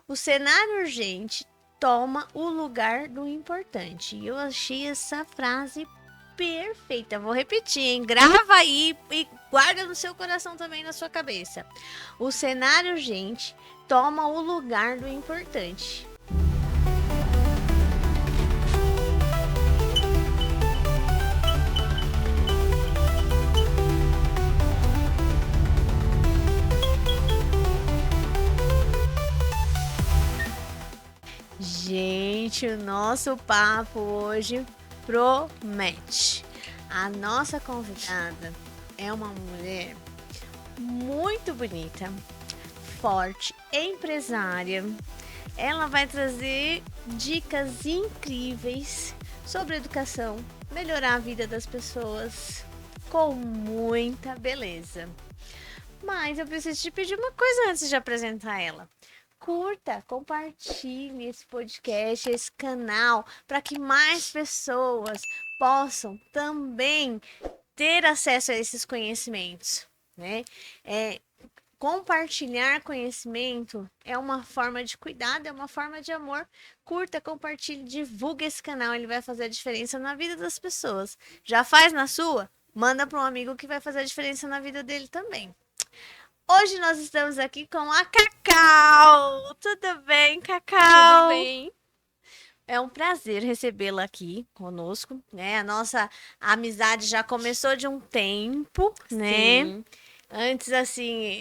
O cenário urgente toma o lugar do importante. E eu achei essa frase perfeita. Vou repetir, hein? Grava aí e guarda no seu coração também, na sua cabeça. O cenário urgente toma o lugar do importante. Gente, o nosso papo hoje promete. A nossa convidada é uma mulher muito bonita, forte, empresária. Ela vai trazer dicas incríveis sobre educação, melhorar a vida das pessoas com muita beleza. Mas eu preciso te pedir uma coisa antes de apresentar ela. Curta, compartilhe esse podcast, esse canal, para que mais pessoas possam também ter acesso a esses conhecimentos, né? Compartilhar conhecimento é uma forma de cuidado, é uma forma de amor. Curta, compartilhe, divulgue esse canal, ele vai fazer a diferença na vida das pessoas. Já faz na sua? Manda para um amigo que vai fazer a diferença na vida dele também. Hoje nós estamos aqui com a Cacau. Tudo bem, Tudo Cacau? bem? É um prazer recebê-la aqui conosco, né? A nossa amizade já começou de um tempo, né? Sim, Antes, assim,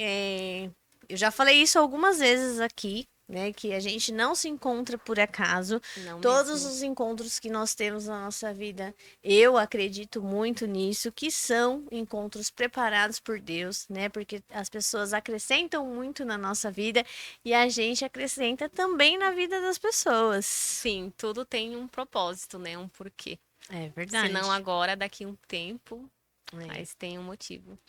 eu já falei isso algumas vezes aqui, né? Que a gente não se encontra por acaso. não Todos mesmo. os encontros que nós temos na nossa vida, eu acredito muito nisso, que são encontros preparados por Deus, né? Porque as pessoas acrescentam muito na nossa vida e a gente acrescenta também na vida das pessoas. Sim, tudo tem um propósito, né? Um porquê. É Se não verdade. agora, daqui um tempo, É. mas tem um motivo.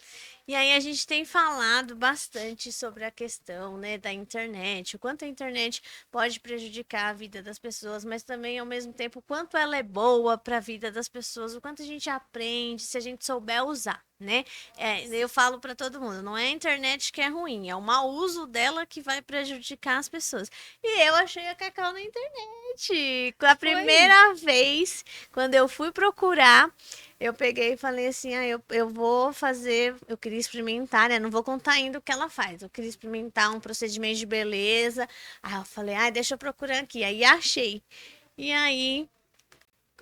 E aí a gente tem falado bastante sobre a questão, né, da internet, o quanto a internet pode prejudicar a vida das pessoas, mas também ao mesmo tempo o quanto ela é boa para a vida das pessoas, o quanto a gente aprende se a gente souber usar, né? Eu falo para todo mundo, não é a internet que é ruim, é o mau uso dela que vai prejudicar as pessoas. E eu achei a Cacau na internet. A Foi. primeira vez, quando eu fui procurar, eu peguei e falei assim, eu vou fazer, eu queria experimentar, né? Não vou contar ainda o que ela faz. Eu queria experimentar um procedimento de beleza. Aí eu falei, deixa eu procurar aqui. Aí achei. E aí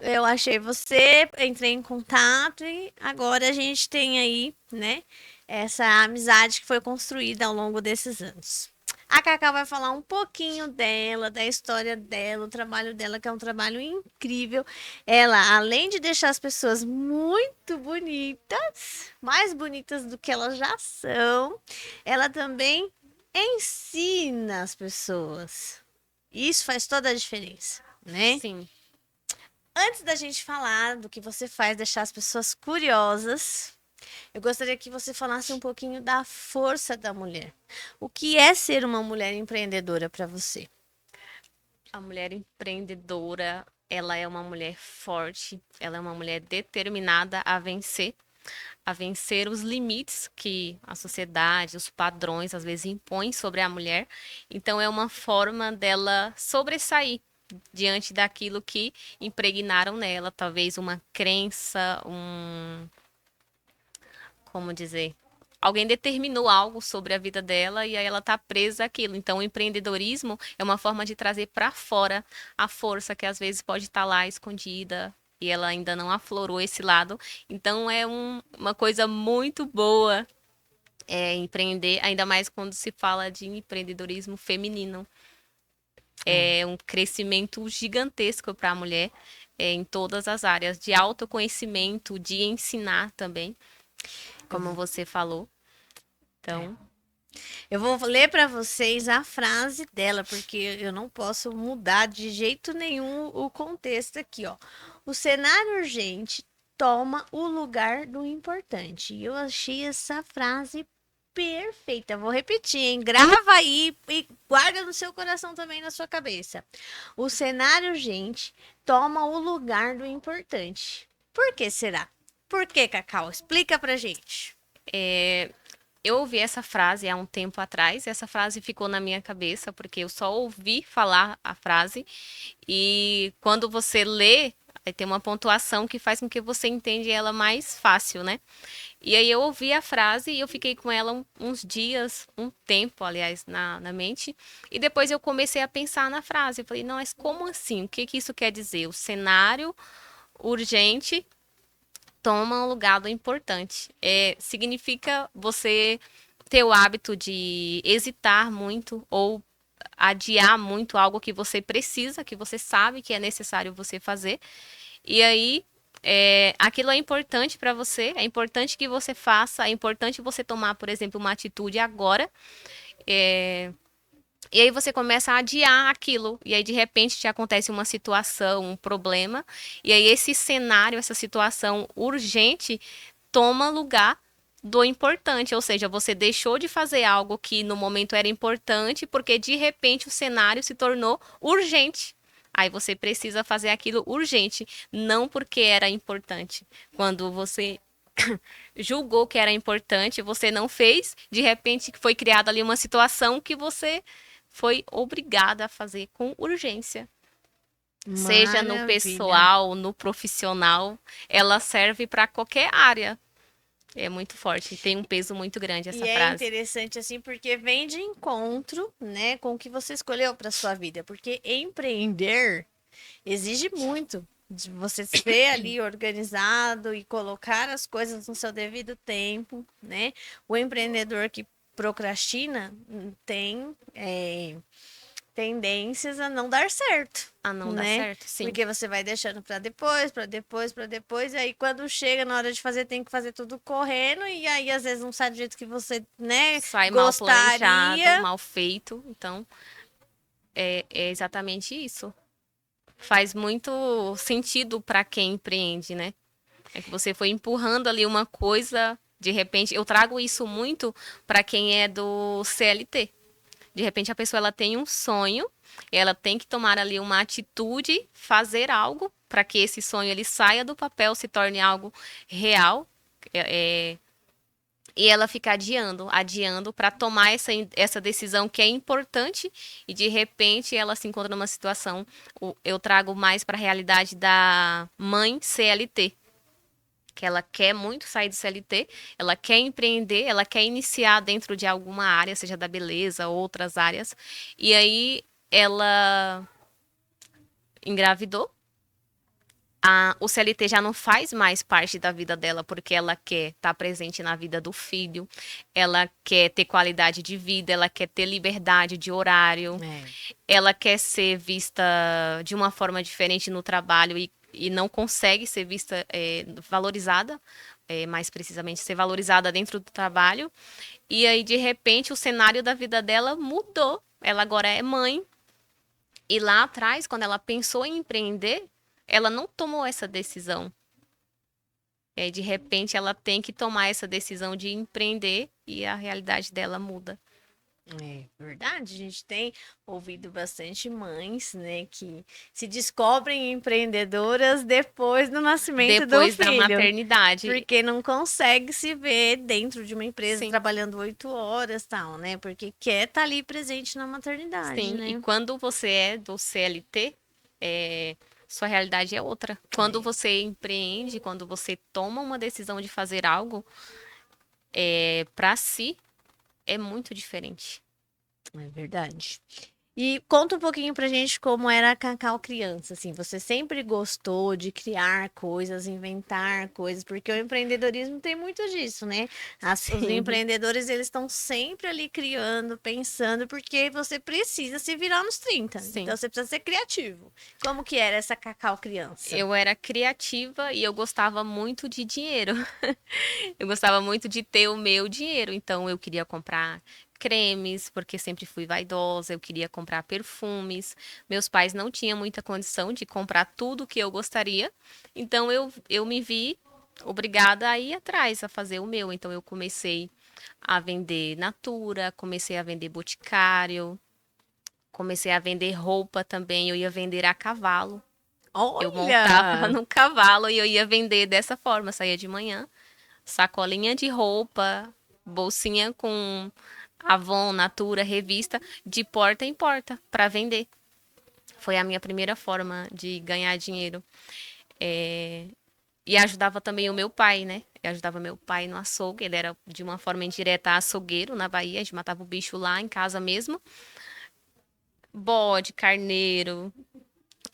eu achei você, entrei em contato e agora a gente tem aí, né, essa amizade que foi construída ao longo desses anos. A Cacá vai falar um pouquinho dela, da história dela, o trabalho dela, que é um trabalho incrível. Ela, além de deixar as pessoas muito bonitas, mais bonitas do que elas já são, ela também ensina as pessoas. Isso faz toda a diferença, né? Sim. Antes da gente falar do que você faz, deixar as pessoas curiosas, eu gostaria que você falasse um pouquinho da força da mulher. O que é ser uma mulher empreendedora para você? A mulher empreendedora, ela é uma mulher forte, ela é uma mulher determinada a vencer os limites que a sociedade, os padrões às vezes impõem sobre a mulher. Então é uma forma dela sobressair diante daquilo que impregnaram nela, talvez uma crença, como dizer, alguém determinou algo sobre a vida dela e aí ela tá presa àquilo. Então, o empreendedorismo é uma forma de trazer para fora a força que às vezes pode estar lá escondida e ela ainda não aflorou esse lado. Então, é uma coisa muito boa empreender, ainda mais quando se fala de empreendedorismo feminino. É. É um crescimento gigantesco para a mulher em todas as áreas, de autoconhecimento, de ensinar também, Eu como vou, você falou. é. Então, Eu vou ler para vocês a frase dela, porque eu não posso mudar de jeito nenhum o contexto aqui, ó. O cenário urgente toma o lugar do importante. E eu achei essa frase perfeita. Vou repetir, hein? Grava aí e guarda no seu coração também, na sua cabeça. O cenário urgente toma o lugar do importante. Por que será? Por que, Cacau? Explica pra gente. Eu ouvi essa frase há um tempo atrás, essa frase ficou na minha cabeça, porque eu só ouvi falar a frase, e quando você lê, aí tem uma pontuação que faz com que você entenda ela mais fácil, né? E aí eu ouvi a frase e eu fiquei com ela uns dias, um tempo, aliás, na mente. E depois eu comecei a pensar na frase. Eu falei, não, mas como assim? O que que isso quer dizer? O cenário urgente toma um lugar do importante. Significa você ter o hábito de hesitar muito ou adiar muito algo que você precisa, que você sabe que é necessário você fazer. E aí, aquilo é importante para você, é importante que você faça, é importante você tomar, por exemplo, uma atitude agora. É, e aí você começa a adiar aquilo, e aí de repente te acontece uma situação, um problema, e aí esse cenário, essa situação urgente toma lugar do importante, ou seja, você deixou de fazer algo que no momento era importante, porque de repente o cenário se tornou urgente. Aí você precisa fazer aquilo urgente, não porque era importante. Quando você julgou que era importante, você não fez, de repente foi criada ali uma situação que você foi obrigada a fazer com urgência. Seja no Maravilha. pessoal, no profissional, ela serve para qualquer área. É muito forte, tem um peso muito grande E essa é frase. interessante assim porque vem de encontro, né, com o que você escolheu para sua vida, porque empreender exige muito de você ser ali organizado e colocar as coisas no seu devido tempo, né? O empreendedor que procrastina tem tendências a não dar certo, Ah, não dá né? certo? Sim. Porque você vai deixando para depois, para depois, para depois, e aí quando chega na hora de fazer, tem que fazer tudo correndo, e aí às vezes não sai do jeito que você, né, Sai mal planejado, gostaria. mal feito. Então, é exatamente isso. Faz muito sentido para quem empreende, né? É que você foi empurrando ali uma coisa, de repente, eu trago isso muito para quem é do CLT. De repente a pessoa ela tem um sonho, ela tem que tomar ali uma atitude, fazer algo para que esse sonho ele saia do papel, se torne algo real. É, e ela fica adiando, adiando para tomar essa decisão que é importante e de repente ela se encontra numa situação. Eu trago mais para a realidade da mãe CLT, que ela quer muito sair do CLT, ela quer empreender, ela quer iniciar dentro de alguma área, seja da beleza ou outras áreas, e aí ela engravidou. O CLT já não faz mais parte da vida dela porque ela quer estar presente na vida do filho, ela quer ter qualidade de vida, ela quer ter liberdade de horário, É, ela quer ser vista de uma forma diferente no trabalho e não consegue ser vista valorizada, mais precisamente ser valorizada dentro do trabalho. E aí, de repente, o cenário da vida dela mudou. Ela agora é mãe. E lá atrás, quando ela pensou em empreender, ela não tomou essa decisão. De repente, ela tem que tomar essa decisão de empreender e a realidade dela muda. é verdade, a gente tem ouvido bastante mães, né, que se descobrem empreendedoras depois do nascimento do Depois da filho, maternidade, porque não consegue se ver dentro de uma empresa sim. trabalhando 8 horas, tal, né? Porque quer estar ali presente na maternidade, Sim, e né? quando você é do CLT, sua realidade é outra. Quando É, você empreende, quando você toma uma decisão de fazer algo, para si, é muito diferente. é verdade. E conta um pouquinho pra gente como era a Cacau criança, assim, você sempre gostou de criar coisas, inventar coisas, porque o empreendedorismo tem muito disso, né? Os Sim, empreendedores, eles estão sempre ali criando, pensando, porque você precisa se virar nos 30, sim. então você precisa ser criativo. Como que era essa Cacau criança? Eu era criativa e eu gostava muito de dinheiro. Eu gostava muito de ter o meu dinheiro, então eu queria comprar cremes, porque sempre fui vaidosa, eu queria comprar perfumes. Meus pais não tinham muita condição de comprar tudo que eu gostaria, então eu me vi obrigada a ir atrás, a fazer o meu. Então eu comecei a vender Natura, comecei a vender Boticário, comecei a vender roupa também, eu ia vender a cavalo. Eu montava Olha! no cavalo e eu ia vender dessa forma, saía de manhã, sacolinha de roupa. bolsinha com Avon, Natura, revista, de porta em porta, para vender. Foi a minha primeira forma de ganhar dinheiro. É, E ajudava também o meu pai, né? Eu ajudava meu pai no açougue. Ele era, de uma forma indireta, açougueiro na Bahia. A gente matava o bicho lá em casa mesmo. Bode, carneiro,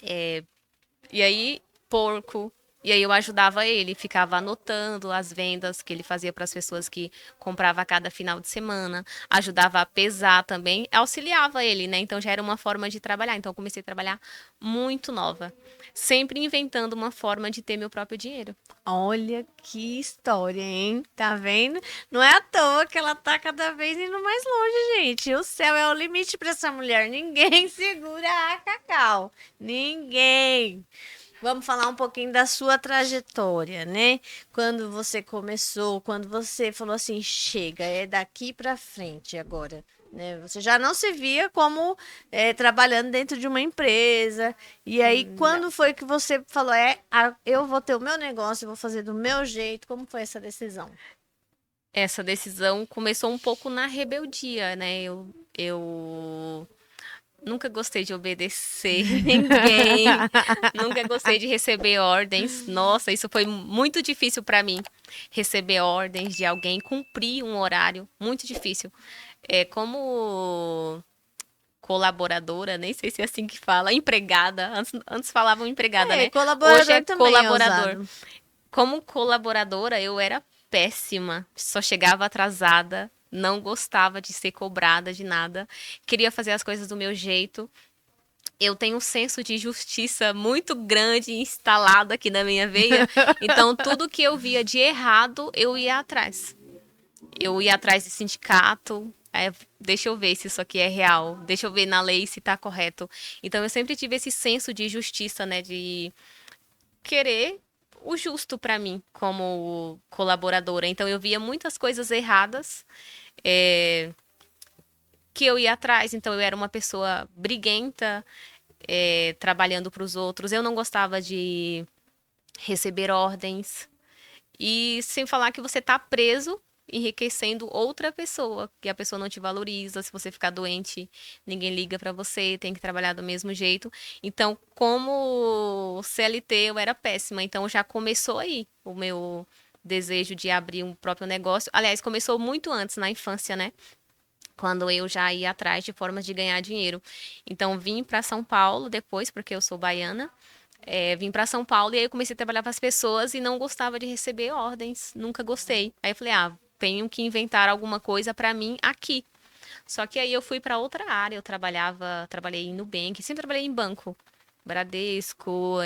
e aí porco. E aí eu ajudava ele, ficava anotando as vendas que ele fazia para as pessoas que comprava a cada final de semana, ajudava a pesar também, auxiliava ele, né? Então já era uma forma de trabalhar. Então eu comecei a trabalhar muito nova, sempre inventando uma forma de ter meu próprio dinheiro. Olha que história, hein? Tá vendo? Não é à toa que ela tá cada vez indo mais longe, gente. O céu é o limite para essa mulher. Ninguém segura a Cacau. Ninguém. Vamos falar um pouquinho da sua trajetória, né? Quando você começou, quando você falou assim, chega, é daqui para frente agora, né? Você já não se via como trabalhando dentro de uma empresa. E aí, Não. quando foi que você falou, eu vou ter o meu negócio, eu vou fazer do meu jeito? Como foi essa decisão? Essa decisão começou um pouco na rebeldia, né? Eu nunca gostei de obedecer ninguém, nunca gostei de receber ordens. Nossa, isso foi muito difícil para mim, receber ordens de alguém, cumprir um horário, muito difícil. É como colaboradora, nem sei se é assim que fala, empregada. Antes falavam empregada, né? Hoje Colaborador é também é colaborador. usado. Como colaboradora, eu era péssima, só chegava atrasada, não gostava de ser cobrada de nada, queria fazer as coisas do meu jeito. Eu tenho um senso de justiça muito grande instalado aqui na minha veia, então tudo que eu via de errado, eu ia atrás. Eu ia atrás de sindicato, deixa eu ver se isso aqui é real, deixa eu ver na lei se está correto. Então eu sempre tive esse senso de justiça, né, de querer o justo para mim como colaboradora. Então eu via muitas coisas erradas é, que eu ia atrás. Então eu era uma pessoa briguenta, trabalhando para os outros. Eu não gostava de receber ordens. E sem falar que você tá preso, enriquecendo outra pessoa, que a pessoa não te valoriza, se você ficar doente, ninguém liga pra você, tem que trabalhar do mesmo jeito. Então, como CLT, eu era péssima. Então, já começou aí o meu desejo de abrir um próprio negócio. Aliás, começou muito antes, na infância, né? Quando eu já ia atrás de formas de ganhar dinheiro. Então, vim para São Paulo depois, porque eu sou baiana. Vim para São Paulo e aí eu comecei a trabalhar para as pessoas e não gostava de receber ordens, nunca gostei. Aí eu falei, tenho que inventar alguma coisa para mim aqui. Só que aí eu fui para outra área, trabalhei em Nubank, sempre trabalhei em banco, Bradesco,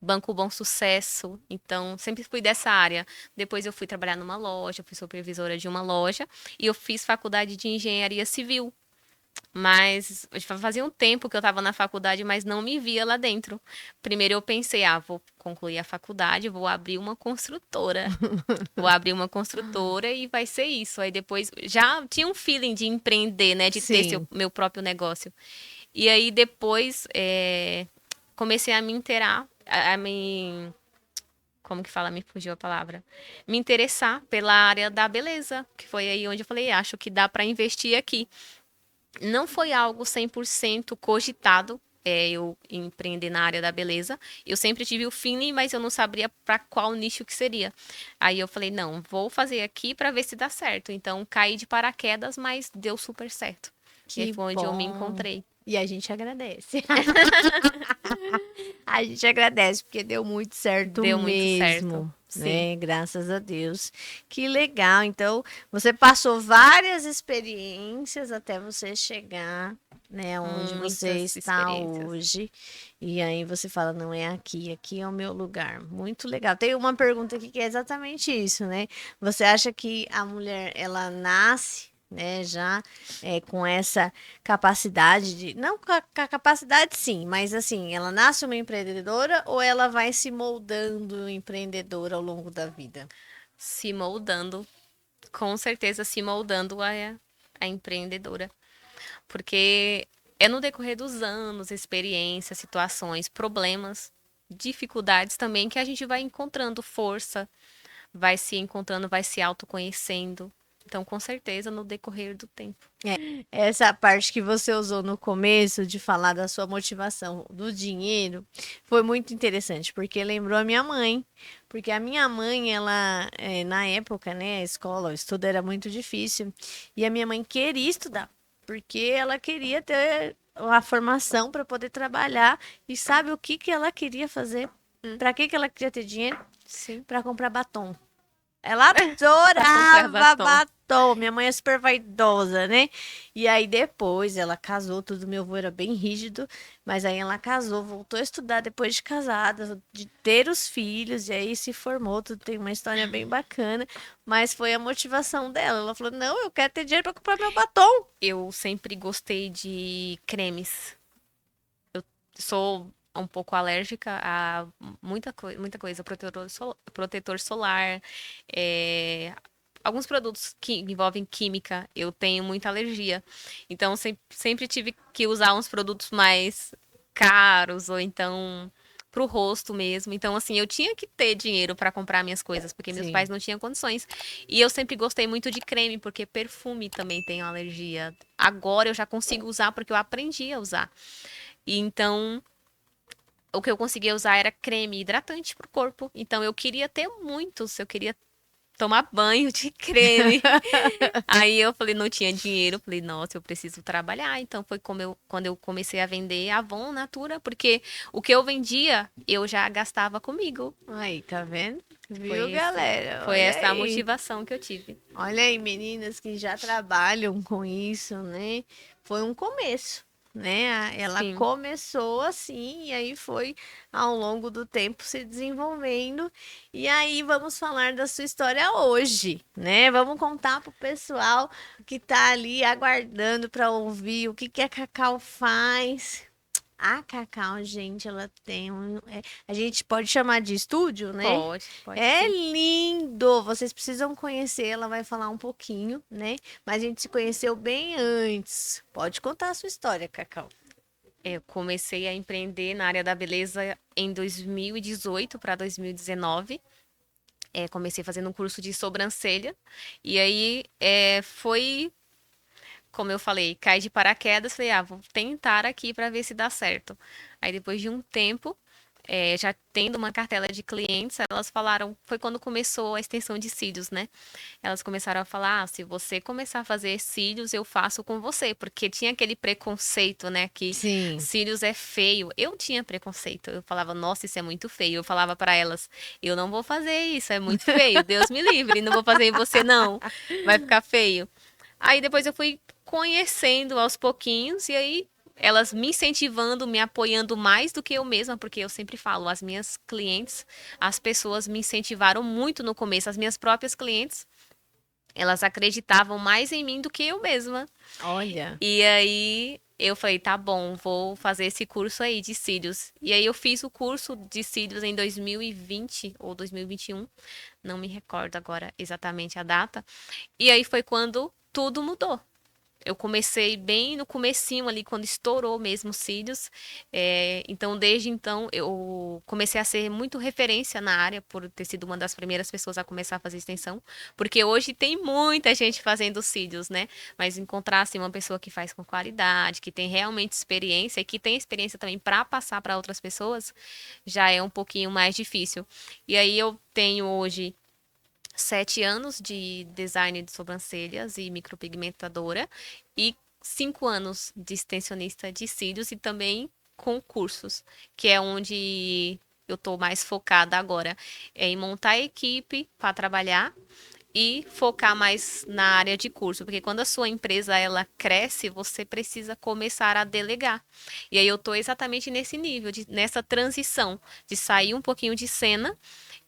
Banco Bom Sucesso, então sempre fui dessa área. Depois eu fui trabalhar numa loja, fui supervisora de uma loja e eu fiz faculdade de engenharia civil. Mas fazia um tempo que eu estava na faculdade, mas não me via lá dentro. Primeiro eu pensei, vou concluir a faculdade, vou abrir uma construtora. Vou abrir uma construtora e vai ser isso. Aí depois já tinha um feeling de empreender, né? De ter Sim. meu próprio negócio. E aí depois comecei a me inteirar, a me. Como que fala? Me fugiu a palavra. Me interessar pela área da beleza, que foi aí onde eu falei, acho que dá para investir aqui. Não foi algo 100% cogitado, eu empreender na área da beleza. Eu sempre tive o feeling, mas eu não sabia para qual nicho que seria. Aí eu falei, não, vou fazer aqui para ver se dá certo. Então caí de paraquedas, mas deu super certo. E aí Que foi onde eu me bom. encontrei. E a gente agradece. A gente agradece porque deu muito certo Deu muito certo. mesmo, Sim, né? Graças a Deus. Que legal. Então, você passou várias experiências até você chegar, né, onde você muitas está experiências. hoje. E aí você fala, não é aqui, aqui é o meu lugar. Muito legal. Tem uma pergunta aqui que é exatamente isso, né? Você acha que a mulher ela nasce, né, já com essa capacidade de. Não com a capacidade, sim, mas assim, ela nasce uma empreendedora ou ela vai se moldando empreendedora ao longo da vida? Se moldando, com certeza se moldando a empreendedora. Porque é no decorrer dos anos, experiências, situações, problemas, dificuldades também que a gente vai encontrando força vai se encontrando, vai se autoconhecendo. Então, com certeza, no decorrer do tempo. Essa parte que você usou no começo de falar da sua motivação do dinheiro foi muito interessante, porque lembrou a minha mãe. Porque a minha mãe, ela, na época, né, a escola, o estudo era muito difícil, e a minha mãe queria estudar, porque ela queria ter a formação para poder trabalhar, e sabe o que que ela queria fazer? Para que que ela queria ter dinheiro? Sim. Para comprar batom. Ela Pra comprar adorava batom. batom. Minha mãe é super vaidosa, né? E aí depois ela casou, tudo meu avô era bem rígido, mas aí ela casou, voltou a estudar depois de casada, de ter os filhos, e aí se formou, tudo tem uma história bem bacana, mas foi a motivação dela. Ela falou: "Não, eu quero ter dinheiro para comprar meu batom". Eu sempre gostei de cremes. Sou um pouco alérgica a muita coisa, protetor solar, é, alguns produtos que envolvem química, eu tenho muita alergia. Então, sempre tive que usar uns produtos mais caros, ou então pro rosto mesmo. Então, assim, eu tinha que ter dinheiro para comprar minhas coisas, porque meus pais Sim. não tinham condições. E eu sempre gostei muito de creme, porque perfume também tenho alergia. Agora eu já consigo usar porque eu aprendi a usar. E então, o que eu conseguia usar era creme hidratante pro corpo. Então eu queria ter muitos, eu queria tomar banho de creme. Aí eu falei, não tinha dinheiro, falei, nossa, eu preciso trabalhar. Então foi quando eu comecei a vender Avon Natura, porque o que eu vendia, eu já gastava comigo. Aí, tá vendo? Foi Viu, esse, galera? foi Olha essa a aí. motivação que eu tive. Olha aí, meninas que já trabalham com isso, né? Foi um começo, né? Ela Sim. começou assim e aí foi ao longo do tempo se desenvolvendo. E aí vamos falar da sua história hoje, né? Vamos contar pro pessoal que tá ali aguardando para ouvir o que que a Cacau faz. A Cacau, gente, ela tem a gente pode chamar de estúdio, né? Pode É sim. lindo! Vocês precisam conhecer, ela vai falar um pouquinho, né? Mas a gente se conheceu bem antes. Pode contar a sua história, Cacau. Eu comecei a empreender na área da beleza em 2018 para 2019. Comecei fazendo um curso de sobrancelha. E aí foi, como eu falei, caí de paraquedas. Falei, vou tentar aqui para ver se dá certo. Aí depois de um tempo, já tendo uma cartela de clientes, elas falaram, foi quando começou a extensão de cílios, né? Elas começaram a falar, se você começar a fazer cílios, eu faço com você, porque tinha aquele preconceito, né, que Sim. cílios é feio. Eu tinha preconceito. Eu falava, nossa, isso é muito feio. Eu falava para elas, eu não vou fazer isso, é muito feio. Deus me livre, não vou fazer em você não. Vai ficar feio. Aí depois eu fui conhecendo aos pouquinhos e aí elas me incentivando, me apoiando mais do que eu mesma, porque eu sempre falo, as minhas clientes, as pessoas me incentivaram muito no começo, as minhas próprias clientes, elas acreditavam mais em mim do que eu mesma. Olha. E aí eu falei, tá bom, vou fazer esse curso aí de cílios. E aí eu fiz o curso de cílios em 2020 ou 2021, não me recordo agora exatamente a data. E aí foi quando tudo mudou. Eu comecei bem no comecinho ali, quando estourou mesmo os cílios. Então, desde então, eu comecei a ser muito referência na área, por ter sido uma das primeiras pessoas a começar a fazer extensão. Porque hoje tem muita gente fazendo cílios, né? Mas encontrar, assim, uma pessoa que faz com qualidade, que tem realmente experiência e que tem experiência também para passar para outras pessoas, já é um pouquinho mais difícil. E aí eu tenho hoje 7 anos de design de sobrancelhas e micropigmentadora e 5 anos de extensionista de cílios e também com cursos, que é onde eu estou mais focada agora, em montar a equipe para trabalhar e focar mais na área de curso, porque quando a sua empresa ela cresce, você precisa começar a delegar. E aí eu estou exatamente nesse nível, nessa transição de sair um pouquinho de cena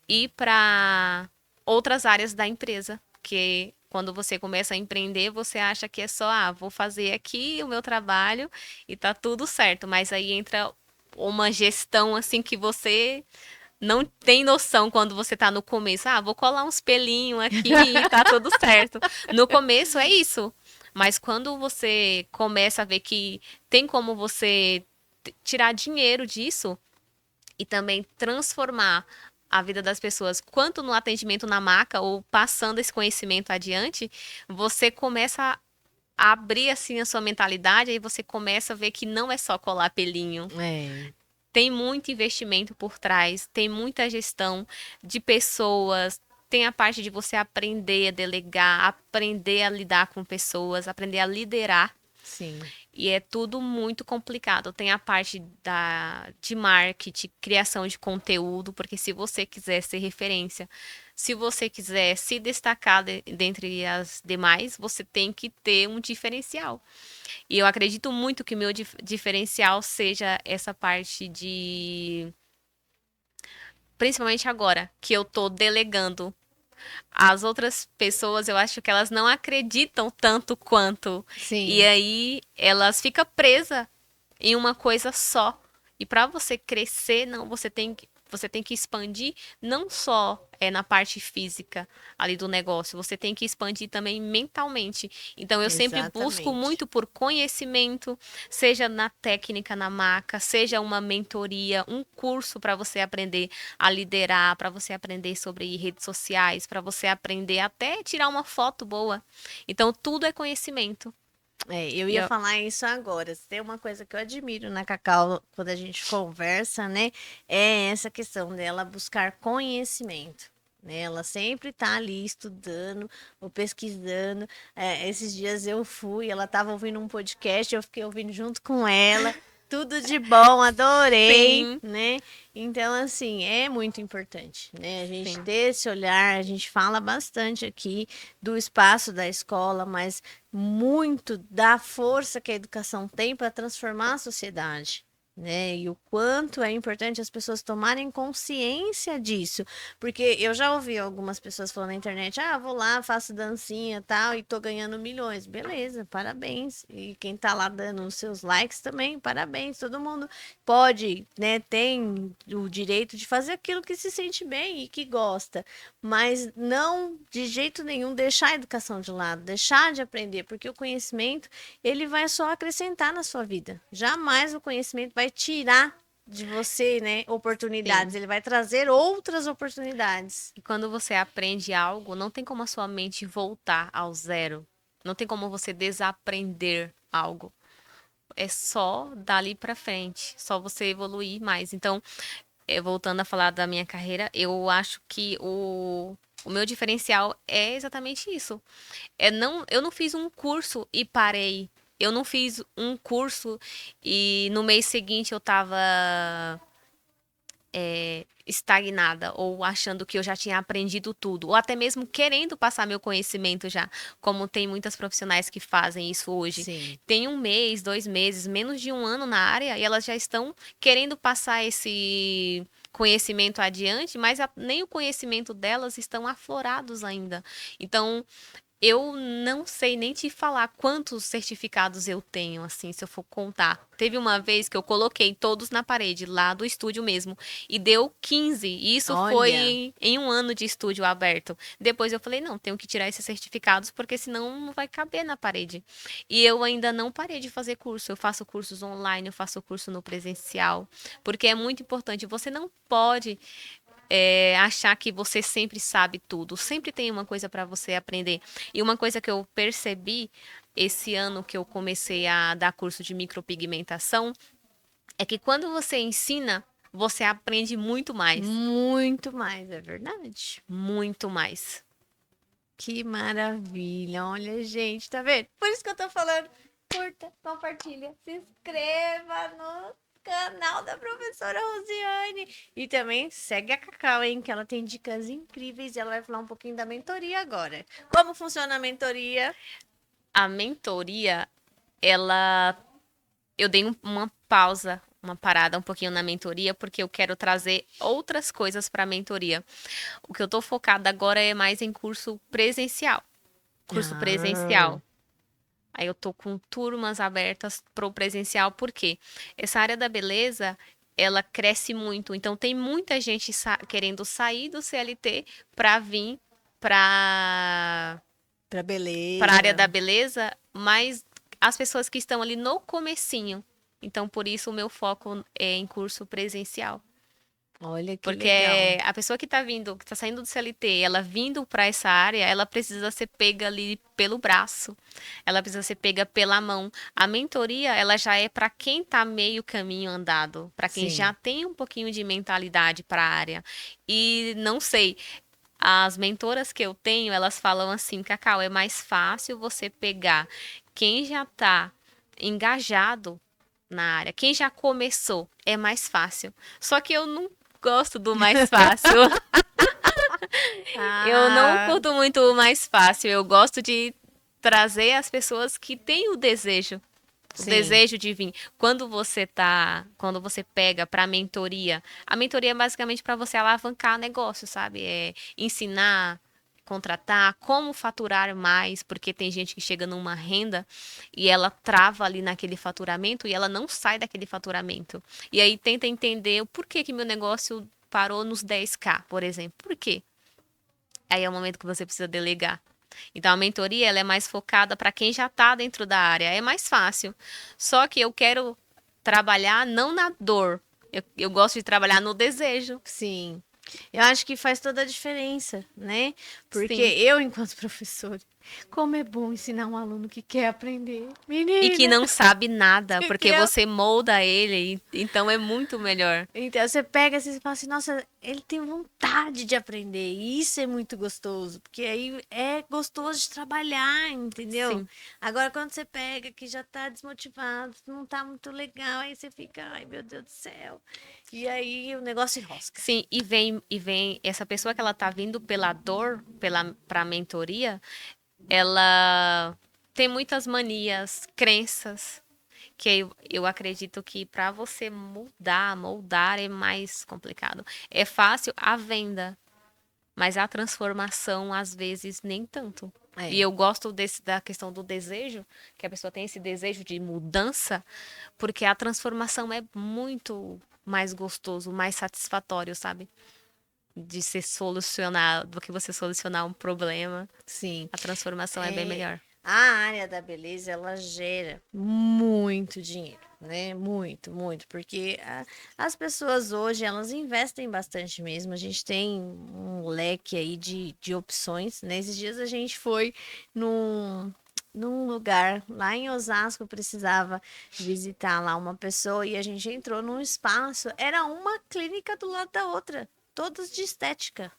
e para outras áreas da empresa, porque quando você começa a empreender, você acha que é só, vou fazer aqui o meu trabalho e tá tudo certo, mas aí entra uma gestão assim que você não tem noção quando você tá no começo. Vou colar uns pelinhos aqui e tá tudo certo. No começo é isso. Mas quando você começa a ver que tem como você tirar dinheiro disso, e também transformar a vida das pessoas, quanto no atendimento na maca ou passando esse conhecimento adiante, você começa a abrir assim a sua mentalidade, aí você começa a ver que não é só colar pelinho. É, Tem muito investimento por trás, tem muita gestão de pessoas, tem a parte de você aprender a delegar, aprender a lidar com pessoas, aprender a liderar. sim. E é tudo muito complicado. Tem a parte de marketing, criação de conteúdo, porque se você quiser ser referência, se você quiser se destacar dentre as demais, você tem que ter um diferencial. E eu acredito muito que o meu diferencial seja essa parte de. Principalmente agora, que eu tô delegando. As outras pessoas, eu acho que elas não acreditam tanto quanto. E Sim, aí elas ficam presas em uma coisa só. E para você crescer, não, você tem que expandir não só na parte física ali do negócio, você tem que expandir também mentalmente. Então eu sempre busco Exatamente. muito por conhecimento, seja na técnica, na maca, seja uma mentoria, um curso para você aprender a liderar, para você aprender sobre redes sociais, para você aprender até tirar uma foto boa. Então tudo é conhecimento. Eu E ia eu, falar isso agora. Se tem uma coisa que eu admiro na Cacau quando a gente conversa, né? É essa questão dela buscar conhecimento. Né? Ela sempre tá ali estudando ou pesquisando. Esses dias eu fui, ela estava ouvindo um podcast, eu fiquei ouvindo junto com ela. Tudo de bom, adorei, sim, né? Então, assim, é muito importante, né? A gente sim. ter esse olhar, a gente fala bastante aqui do espaço da escola, mas muito da força que a educação tem para transformar a sociedade. Né? E o quanto é importante as pessoas tomarem consciência disso. Porque eu já ouvi algumas pessoas falando na internet: ah, vou lá, faço dancinha e tal, e tô ganhando milhões. Beleza, parabéns. E quem tá lá dando os seus likes também, parabéns. Todo mundo pode, né, tem o direito de fazer aquilo que se sente bem e que gosta, mas não de jeito nenhum deixar a educação de lado, deixar de aprender, porque o conhecimento ele vai só acrescentar na sua vida. Jamais o conhecimento vai tirar de você, né, oportunidades, Sim. ele vai trazer outras oportunidades. E quando você aprende algo, não tem como a sua mente voltar ao zero. Não tem como você desaprender algo. É só dali pra frente, só você evoluir mais. Então, voltando a falar da minha carreira, eu acho que o meu diferencial é exatamente isso. Eu não fiz um curso e parei. Eu não fiz um curso e no mês seguinte eu tava estagnada ou achando que eu já tinha aprendido tudo, ou até mesmo querendo passar meu conhecimento já, como tem muitas profissionais que fazem isso hoje. Sim, Tem um mês, 2 meses, menos de um ano na área e elas já estão querendo passar esse conhecimento adiante, mas nem o conhecimento delas estão aflorados ainda. Então, eu não sei nem te falar quantos certificados eu tenho, assim, se eu for contar. Teve uma vez que eu coloquei todos na parede, lá do estúdio mesmo, e deu 15. E isso olha, foi em um ano de estúdio aberto. Depois eu falei, não, tenho que tirar esses certificados, porque senão não vai caber na parede. E eu ainda não parei de fazer curso. Eu faço cursos online, eu faço curso no presencial, porque é muito importante. Você não pode achar que você sempre sabe tudo. Sempre tem uma coisa para você aprender. E uma coisa que eu percebi esse ano que eu comecei a dar curso de micropigmentação é que quando você ensina, você aprende muito mais. muito mais, é verdade. Muito mais. Que maravilha. Olha, gente, tá vendo? Por isso que eu tô falando. Curta, compartilha, se inscreva no canal da professora Rosiane. E também segue a Cacau, hein? Que ela tem dicas incríveis e ela vai falar um pouquinho da mentoria agora. Como funciona a mentoria? A mentoria, ela eu dei uma pausa, uma parada um pouquinho na mentoria, porque eu quero trazer outras coisas para a mentoria. O que eu tô focada agora é mais em curso presencial. Curso Ah, presencial. Aí eu tô com turmas abertas pro presencial, porque essa área da beleza, ela cresce muito. Então tem muita gente querendo sair do CLT para vir para pra para a área beleza. da beleza, mas as pessoas que estão ali no comecinho. Então por isso o meu foco é em curso presencial. Olha que Porque legal. a pessoa que tá vindo, que tá saindo do CLT, ela vindo para essa área, ela precisa ser pega ali pelo braço, ela precisa ser pega pela mão. A mentoria, ela já é para quem tá meio caminho andado, para quem já Sim, tem um pouquinho de mentalidade para a área. E não sei, as mentoras que eu tenho, elas falam assim, Cacau, é mais fácil você pegar quem já tá engajado na área. Quem já começou é mais fácil. Só que eu não gosto do mais fácil. Eu não ah, curto muito o mais fácil. Eu gosto de trazer as pessoas que têm o sim, desejo de vir. Quando você pega para mentoria, a mentoria é basicamente para você alavancar negócio, sabe? É ensinar, contratar, como faturar mais, porque tem gente que chega numa renda e ela trava ali naquele faturamento e ela não sai daquele faturamento. E aí tenta entender o porquê que meu negócio parou nos 10K, por exemplo. Por quê? Aí é o momento que você precisa delegar. Então a mentoria ela é mais focada para quem já está dentro da área, é mais fácil. Só que eu quero trabalhar não na dor, eu gosto de trabalhar no desejo. sim. Eu acho que faz toda a diferença, né? Porque Sim. eu, enquanto professora, como é bom ensinar um aluno que quer aprender. E que Menina, não sabe nada, que porque eu você molda ele, então é muito melhor. Então, você pega assim e fala assim, nossa, ele tem vontade de aprender. E isso é muito gostoso, porque aí é gostoso de trabalhar, entendeu? Sim. Agora, quando você pega que já tá desmotivado, não tá muito legal, aí você fica, ai meu Deus do céu. E aí o negócio enrosca. Sim, e vem essa pessoa que ela tá vindo pela dor, pra mentoria, ela tem muitas manias, crenças, que eu acredito que para você mudar, moldar é mais complicado. É fácil a venda, mas a transformação às vezes nem tanto. E É, eu gosto da questão do desejo, que a pessoa tem esse desejo de mudança, porque a transformação é muito mais gostoso, mais satisfatório, sabe? De se solucionar, do que você solucionar um problema. sim. A transformação é bem É, melhor. a área da beleza, ela gera muito dinheiro, né? Muito, muito, porque as pessoas hoje, elas investem bastante mesmo. A gente tem um leque aí de opções, né? Esses dias a gente foi num lugar lá em Osasco, eu precisava visitar lá uma pessoa e a gente entrou num espaço, era uma clínica do lado da outra, todas de estética.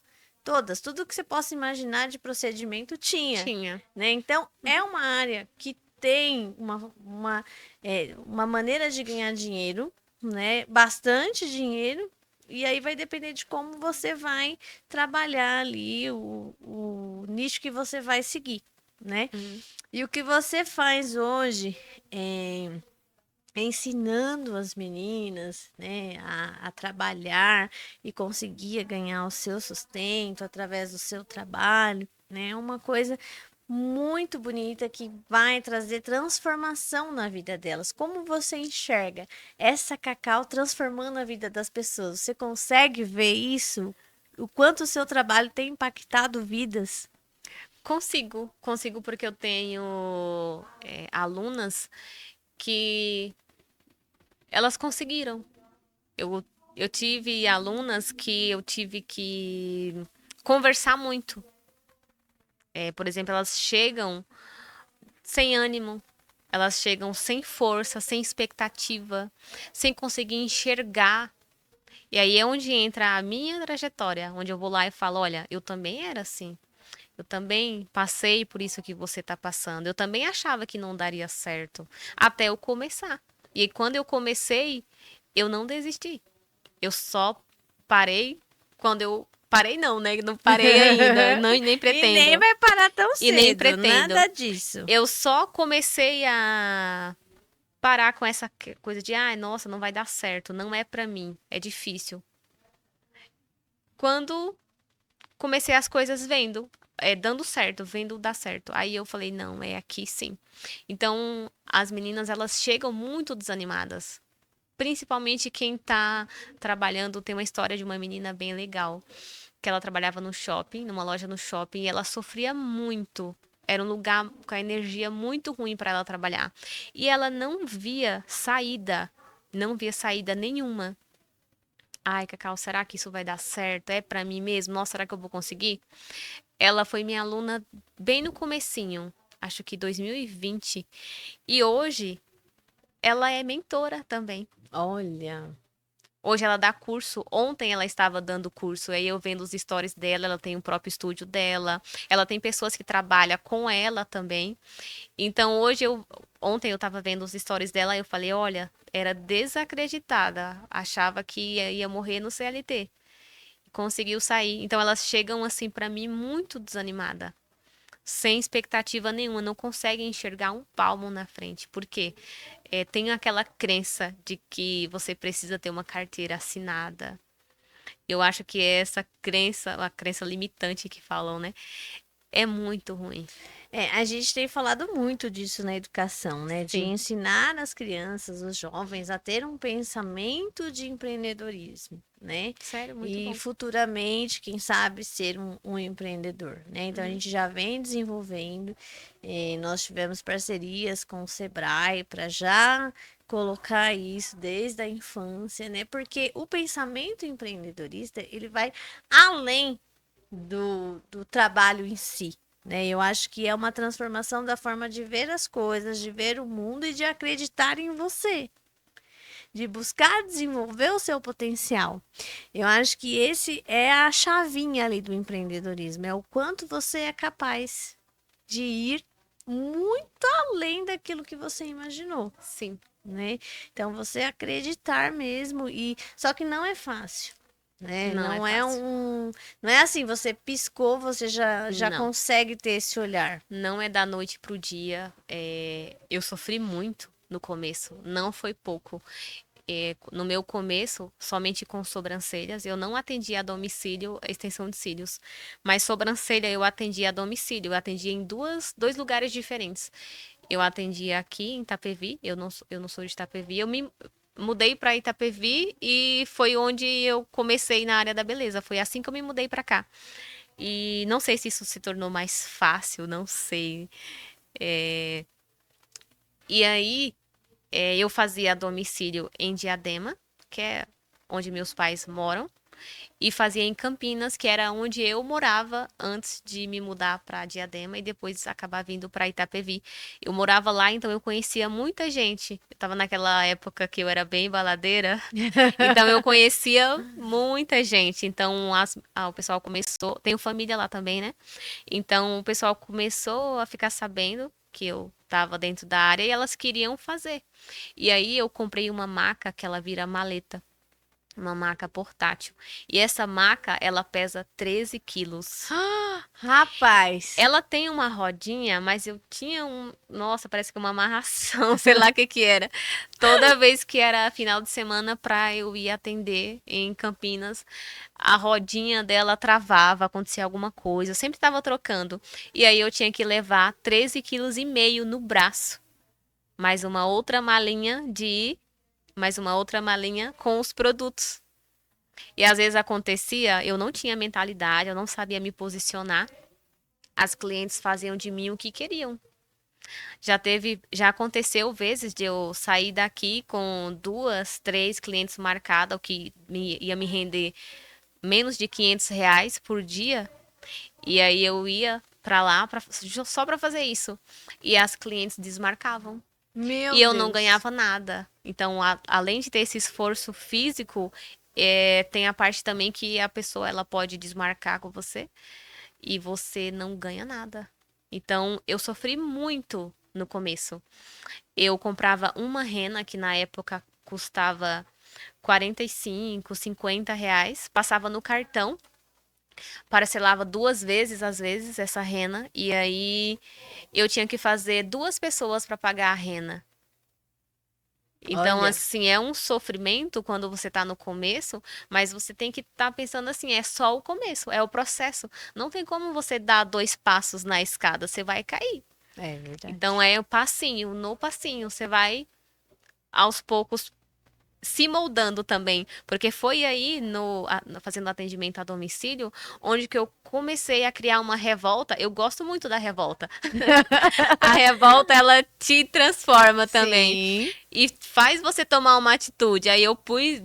Todas, tudo que você possa imaginar de procedimento tinha, Tinha. né? Então, é uma área que tem uma maneira de ganhar dinheiro, né? Bastante dinheiro, e aí vai depender de como você vai trabalhar ali, o nicho que você vai seguir, né? Uhum. E o que você faz hoje é ensinando as meninas, né, a trabalhar e conseguir ganhar o seu sustento através do seu trabalho, né, é uma coisa muito bonita que vai trazer transformação na vida delas. Como você enxerga essa Cacau transformando a vida das pessoas? Você consegue ver isso? O quanto o seu trabalho tem impactado vidas? Consigo porque eu tenho alunas que elas conseguiram. Eu, eu tive alunas que eu tive que conversar muito. Por exemplo, elas chegam sem ânimo, elas chegam sem força, sem expectativa, sem conseguir enxergar. E aí é onde entra a minha trajetória, onde eu vou lá e falo: olha, eu também era assim. Eu também passei por isso que você está passando. Eu também achava que não daria certo, até eu começar. E aí, quando eu comecei, eu não desisti. Eu só parei quando eu parei não, né? Não parei ainda, não, nem E nem pretendo. vai parar tão E nem cedo, pretendo. nada disso. Eu só comecei a parar com essa coisa de, ai, nossa, não vai dar certo, não é pra mim, é difícil. Quando comecei as coisas vendo, dando certo, vendo dar certo. Aí eu falei, não, é aqui sim. Então, as meninas, elas chegam muito desanimadas. Principalmente quem tá trabalhando, tem uma história de uma menina bem legal, que ela trabalhava no shopping, numa loja no shopping, e ela sofria muito. Era um lugar com a energia muito ruim para ela trabalhar. E ela não via saída nenhuma. ai, Cacau, será que isso vai dar certo? É pra mim mesmo? Nossa, será que eu vou conseguir? Ela foi minha aluna bem no comecinho, acho que 2020. E hoje ela é mentora também. Olha, Hoje ela dá curso. Ontem ela estava dando curso. Aí eu vendo os stories dela, ela tem o próprio estúdio dela. Ela tem pessoas que trabalham com ela também. Então ontem eu estava vendo os stories dela e eu falei, olha, era desacreditada, achava que ia morrer no CLT. Conseguiu sair. Então elas chegam assim pra mim muito desanimada, sem expectativa nenhuma, não conseguem enxergar um palmo na frente. Por quê? Tem aquela crença de que você precisa ter uma carteira assinada. Eu acho que essa crença, a crença limitante que falam, né? É muito ruim. a gente tem falado muito disso na educação, né? De Sim, ensinar as crianças, os jovens, a ter um pensamento de empreendedorismo, né? sério, muito E bom. futuramente, quem sabe, ser um empreendedor, né? Então a Uhum. gente já vem desenvolvendo, nós tivemos parcerias com o Sebrae para já colocar isso desde a infância, né? Porque o pensamento empreendedorista, ele vai além do trabalho em si. Né? Eu acho que é uma transformação da forma de ver as coisas, de ver o mundo e de acreditar em você, de buscar desenvolver o seu potencial. Eu acho que esse é a chavinha ali do empreendedorismo, é o quanto você é capaz de ir muito além daquilo que você imaginou, Sim, né? Então você acreditar mesmo e só que não é fácil. Né? não é Não é fácil. não é assim, você piscou, você já Não, consegue ter esse olhar. não é da noite pro dia. Eu sofri muito no começo, não foi pouco. No meu começo, somente com sobrancelhas, eu não atendia a domicílio a extensão de cílios, mas sobrancelha eu atendia a domicílio, eu atendia em dois lugares diferentes. Eu atendia aqui em Itapevi, eu não sou de Itapevi, eu me mudei para Itapevi e foi onde eu comecei na área da beleza, foi assim que eu me mudei para cá. E não sei se isso se tornou mais fácil, não sei. É, E aí, eu fazia a domicílio em Diadema, que é onde meus pais moram, e fazia em Campinas, que era onde eu morava antes de me mudar para Diadema e depois acabar vindo para Itapevi. Eu morava lá, então eu conhecia muita gente. Eu estava naquela época que eu era bem baladeira, então eu conhecia muita gente. Então o pessoal começou, tenho família lá também, né? Então o pessoal começou a ficar sabendo que eu estava dentro da área e elas queriam fazer. E aí eu comprei uma maca que ela vira maleta, uma maca portátil. E essa maca, ela pesa 13 quilos. Rapaz, Ela tem uma rodinha, mas eu tinha nossa, parece que uma amarração, sei lá o que que era. Toda vez que era final de semana pra eu ir atender em Campinas, a rodinha dela travava, acontecia alguma coisa. Eu sempre estava trocando. E aí eu tinha que levar 13,5 kg no braço. Mais uma outra malinha mais uma outra malinha com os produtos. E às vezes acontecia, eu não tinha mentalidade, eu não sabia me posicionar. As clientes faziam de mim o que queriam. Já aconteceu vezes de eu sair daqui com duas, três clientes marcadas, o que ia me render menos de R$ 500 por dia. E aí eu ia pra lá só pra fazer isso. E as clientes desmarcavam. meu E eu não Deus. ganhava nada. Então, além de ter esse esforço físico, tem a parte também que a pessoa ela pode desmarcar com você e você não ganha nada. Então, eu sofri muito no começo. Eu comprava uma rena que na época custava 45, R$ 50, passava no cartão, parcelava duas vezes às vezes essa rena e aí eu tinha que fazer duas pessoas para pagar a rena. Então, Olha, assim, é um sofrimento quando você tá no começo, mas você tem que estar pensando assim, é só o começo, é o processo. Não tem como você dar dois passos na escada, você vai cair. é Então, verdade. é o passinho, no passinho, você vai aos poucos se moldando também, porque foi aí fazendo atendimento a domicílio, onde que eu comecei a criar uma revolta. Eu gosto muito da revolta. A revolta, ela te transforma também. Sim. E faz você tomar uma atitude. Aí eu pus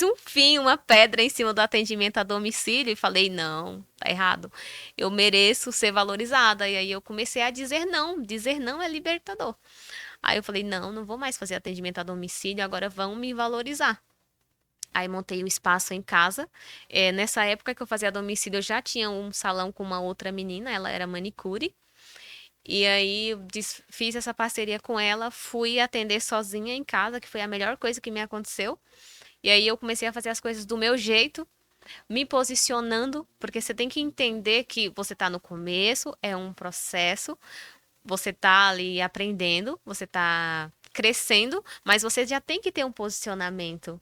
um fim, uma pedra em cima do atendimento a domicílio e falei, não, tá errado. Eu mereço ser valorizada. E aí eu comecei a dizer não. Dizer não é libertador. Aí eu falei, não, não vou mais fazer atendimento a domicílio, agora vão me valorizar. Aí montei o espaço em casa. Nessa época que eu fazia a domicílio, eu já tinha um salão com uma outra menina, ela era manicure. E aí eu fiz essa parceria com ela, fui atender sozinha em casa, que foi a melhor coisa que me aconteceu. E aí eu comecei a fazer as coisas do meu jeito, me posicionando, porque você tem que entender que você está no começo, é um processo, você está ali aprendendo, você está crescendo, mas você já tem que ter um posicionamento.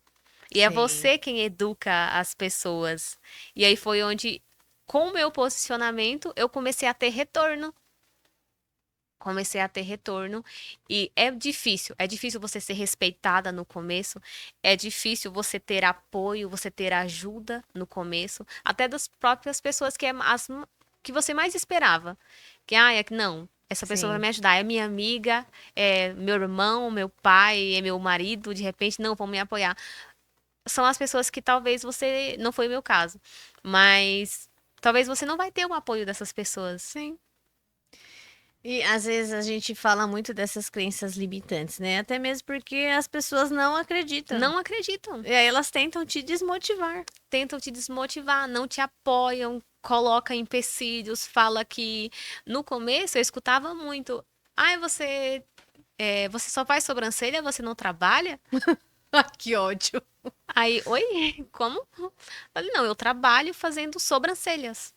E é Sim. você quem educa as pessoas. E aí foi onde, com o meu posicionamento, eu comecei a ter retorno. Comecei a ter retorno e é difícil você ser respeitada no começo, é difícil você ter apoio, você ter ajuda no começo, até das próprias pessoas que você mais esperava. Que, não, essa pessoa vai Sim. me ajudar, é minha amiga, é meu irmão, meu pai, é meu marido, de repente, não, vão me apoiar. São as pessoas que talvez você, não foi o meu caso, mas talvez você não vai ter o apoio dessas pessoas. Sim. E às vezes a gente fala muito dessas crenças limitantes, né? Até mesmo porque as pessoas não acreditam. Não acreditam. E aí elas tentam te desmotivar. Tentam te desmotivar, não te apoiam, coloca empecilhos, fala que no começo eu escutava muito. Ai, você só faz sobrancelha, você não trabalha? Que ódio. Aí, oi, como? Falei, não, eu trabalho fazendo sobrancelhas.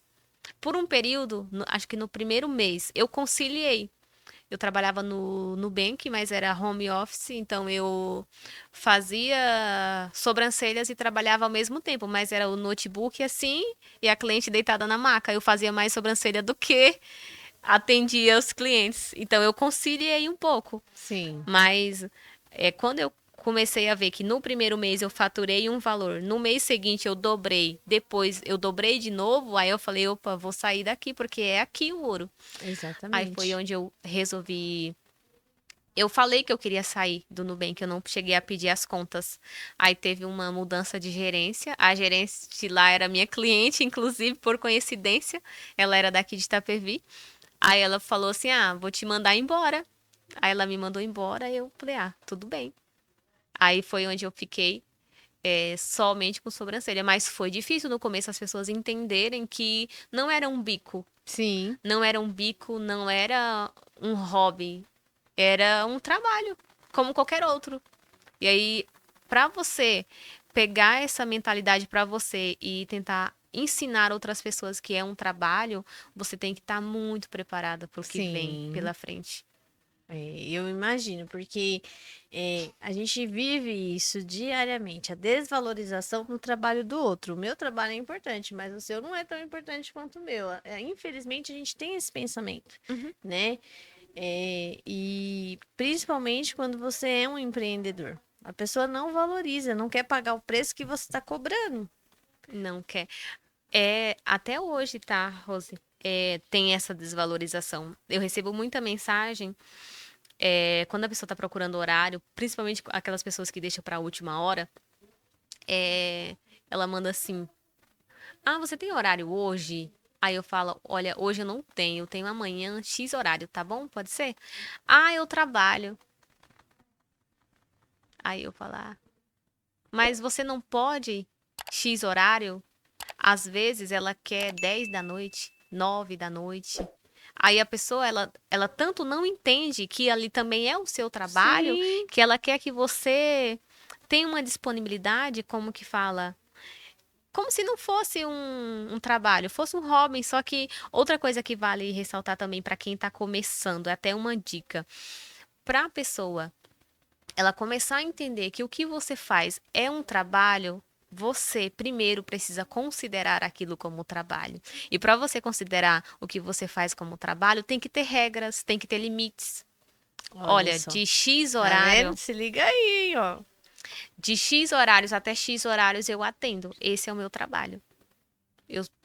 Por um período, acho que no primeiro mês, eu conciliei. Eu trabalhava no Nubank, mas era home office, então eu fazia sobrancelhas e trabalhava ao mesmo tempo, mas era o notebook assim e a cliente deitada na maca. Eu fazia mais sobrancelha do que atendia os clientes. Então eu conciliei um pouco. Sim. Mas quando eu comecei a ver que no primeiro mês eu faturei um valor, no mês seguinte eu dobrei, depois eu dobrei de novo, aí eu falei, opa, vou sair daqui porque é aqui o ouro. Aí foi Exatamente. onde eu resolvi. Eu falei que eu queria sair do Nubank, eu não cheguei a pedir as contas. Aí teve uma mudança de gerência. A gerente lá era minha cliente, inclusive, por coincidência. Ela era daqui de Itapevi. Aí ela falou assim: ah, vou te mandar embora. Aí ela me mandou embora, eu falei: ah, tudo bem. Aí foi onde eu fiquei somente com sobrancelha. Mas foi difícil no começo as pessoas entenderem que não era um bico. Sim. Não era um bico, não era um hobby. Era um trabalho, como qualquer outro. E aí, para você pegar essa mentalidade para você e tentar ensinar outras pessoas que é um trabalho, você tem que estar muito preparada para o que vem Sim. pela frente. Eu imagino, porque a gente vive isso diariamente, a desvalorização no trabalho do outro. O meu trabalho é importante, mas o seu não é tão importante quanto o meu. Infelizmente, a gente tem esse pensamento, Uhum. né? E principalmente quando você é um empreendedor. A pessoa não valoriza, não quer pagar o preço que você está cobrando. Não quer. Até hoje, tá, Rose? Tem essa desvalorização. Eu recebo muita mensagem quando a pessoa está procurando horário, principalmente aquelas pessoas que deixam para a última hora. Ela manda assim: ah, você tem horário hoje? Aí eu falo: olha, hoje eu tenho amanhã X horário, tá bom? Pode ser? Ah, eu trabalho. Aí eu falo: ah, mas você não pode X horário? Às vezes ela quer 10 da noite, 9 da noite. Aí a pessoa, ela tanto não entende que ali também é o seu trabalho, Sim, que ela quer que você tenha uma disponibilidade, como que fala? Como se não fosse um trabalho, fosse um hobby. Só que outra coisa que vale ressaltar também para quem está começando, é até uma dica. Para a pessoa ela começar a entender que o que você faz é um trabalho, você primeiro precisa considerar aquilo como trabalho. E para você considerar o que você faz como trabalho, tem que ter regras, tem que ter limites. olha Olha, só. de X Tá vendo? horário, Se liga aí, ó. De X horários até X horários eu atendo. Esse é o meu trabalho.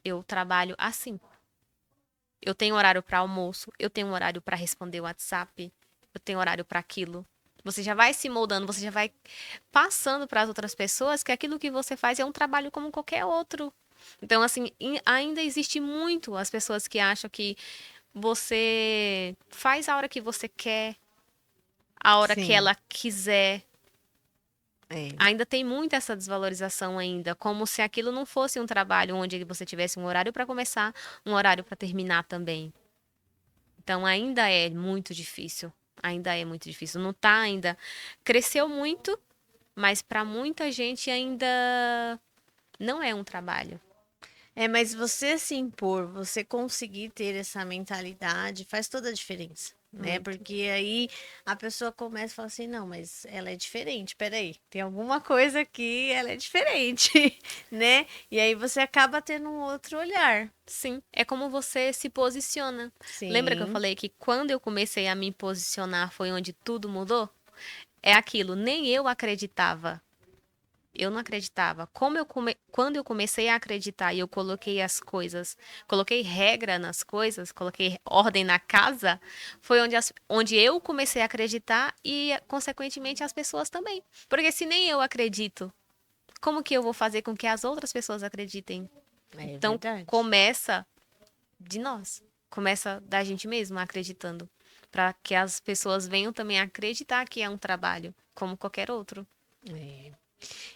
Eu trabalho assim. Eu tenho horário para almoço, eu tenho horário para responder o WhatsApp, eu tenho horário para aquilo. Você já vai se moldando, você já vai passando para as outras pessoas que aquilo que você faz é um trabalho como qualquer outro. Então, assim, ainda existe muito as pessoas que acham que você faz a hora que você quer, a hora que Sim. ela quiser. É. Ainda tem muito essa desvalorização ainda, como se aquilo não fosse um trabalho onde você tivesse um horário para começar, um horário para terminar também. Então ainda é muito difícil. Ainda é muito difícil. Não tá ainda. Cresceu muito, mas para muita gente ainda não é um trabalho. É, mas você se impor, você conseguir ter essa mentalidade faz toda a diferença, né? Muito. Porque aí a pessoa começa a falar assim, não, mas ela é diferente, peraí, tem alguma coisa aqui, ela é diferente, né? E aí você acaba tendo um outro olhar. Sim, é como você se posiciona. Lembra que eu Sim, falei que quando eu comecei a me posicionar foi onde tudo mudou? É aquilo, nem eu acreditava. Eu não acreditava. Quando eu comecei a acreditar e eu coloquei as coisas, coloquei regra nas coisas, coloquei ordem na casa, foi onde eu comecei a acreditar e, consequentemente, as pessoas também. Porque se nem eu acredito, como que eu vou fazer com que as outras pessoas acreditem? é Então, verdade. começa de nós. Começa da gente mesmo acreditando. Para que as pessoas venham também acreditar que é um trabalho, como qualquer outro. É.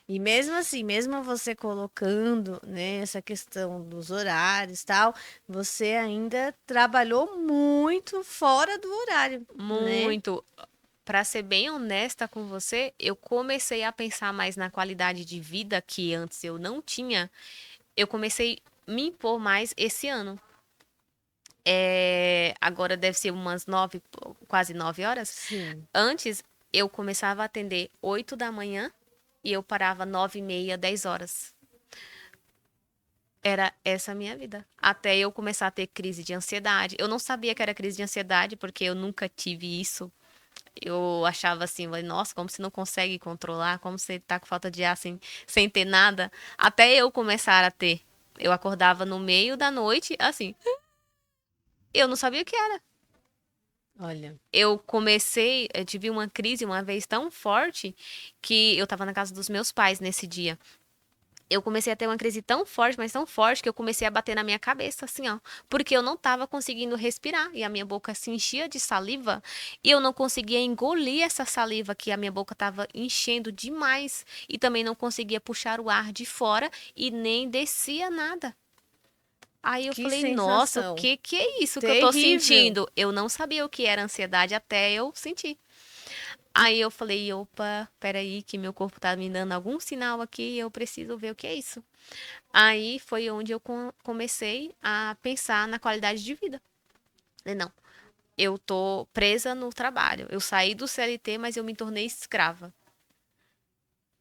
E mesmo assim, mesmo você colocando, né, essa questão dos horários e tal, você ainda trabalhou muito fora do horário, né? Muito. Para ser bem honesta com você, eu comecei a pensar mais na qualidade de vida que antes eu não tinha. Eu comecei a me impor mais esse ano. Agora deve ser umas 9, quase 9 horas. Sim. Antes eu começava a atender 8 da manhã e eu parava 9h30, 10 horas. Era essa a minha vida. Até eu começar a ter crise de ansiedade. Eu não sabia que era crise de ansiedade porque eu nunca tive isso. Eu achava assim, falei, nossa, como você não consegue controlar, como você tá com falta de ar sem ter nada. Até eu começar a ter. Eu acordava no meio da noite, assim, eu não sabia o que era. Olha, Eu tive uma crise uma vez tão forte que eu tava na casa dos meus pais nesse dia. Eu comecei a ter uma crise tão forte, mas tão forte, que eu comecei a bater na minha cabeça, assim, ó. Porque eu não tava conseguindo respirar. E a minha boca se enchia de saliva. E eu não conseguia engolir essa saliva, que a minha boca tava enchendo demais. E também não conseguia puxar o ar de fora e nem descia nada. Aí eu que falei, nossa, o sensação que é isso que eu tô terrível. sentindo? Eu não sabia o que era ansiedade até eu sentir. Aí eu falei, opa, peraí, que meu corpo tá me dando algum sinal aqui, eu preciso ver o que é isso. Aí foi onde eu comecei a pensar na qualidade de vida. Falei, não, eu tô presa no trabalho. Eu saí do CLT, mas eu me tornei escrava.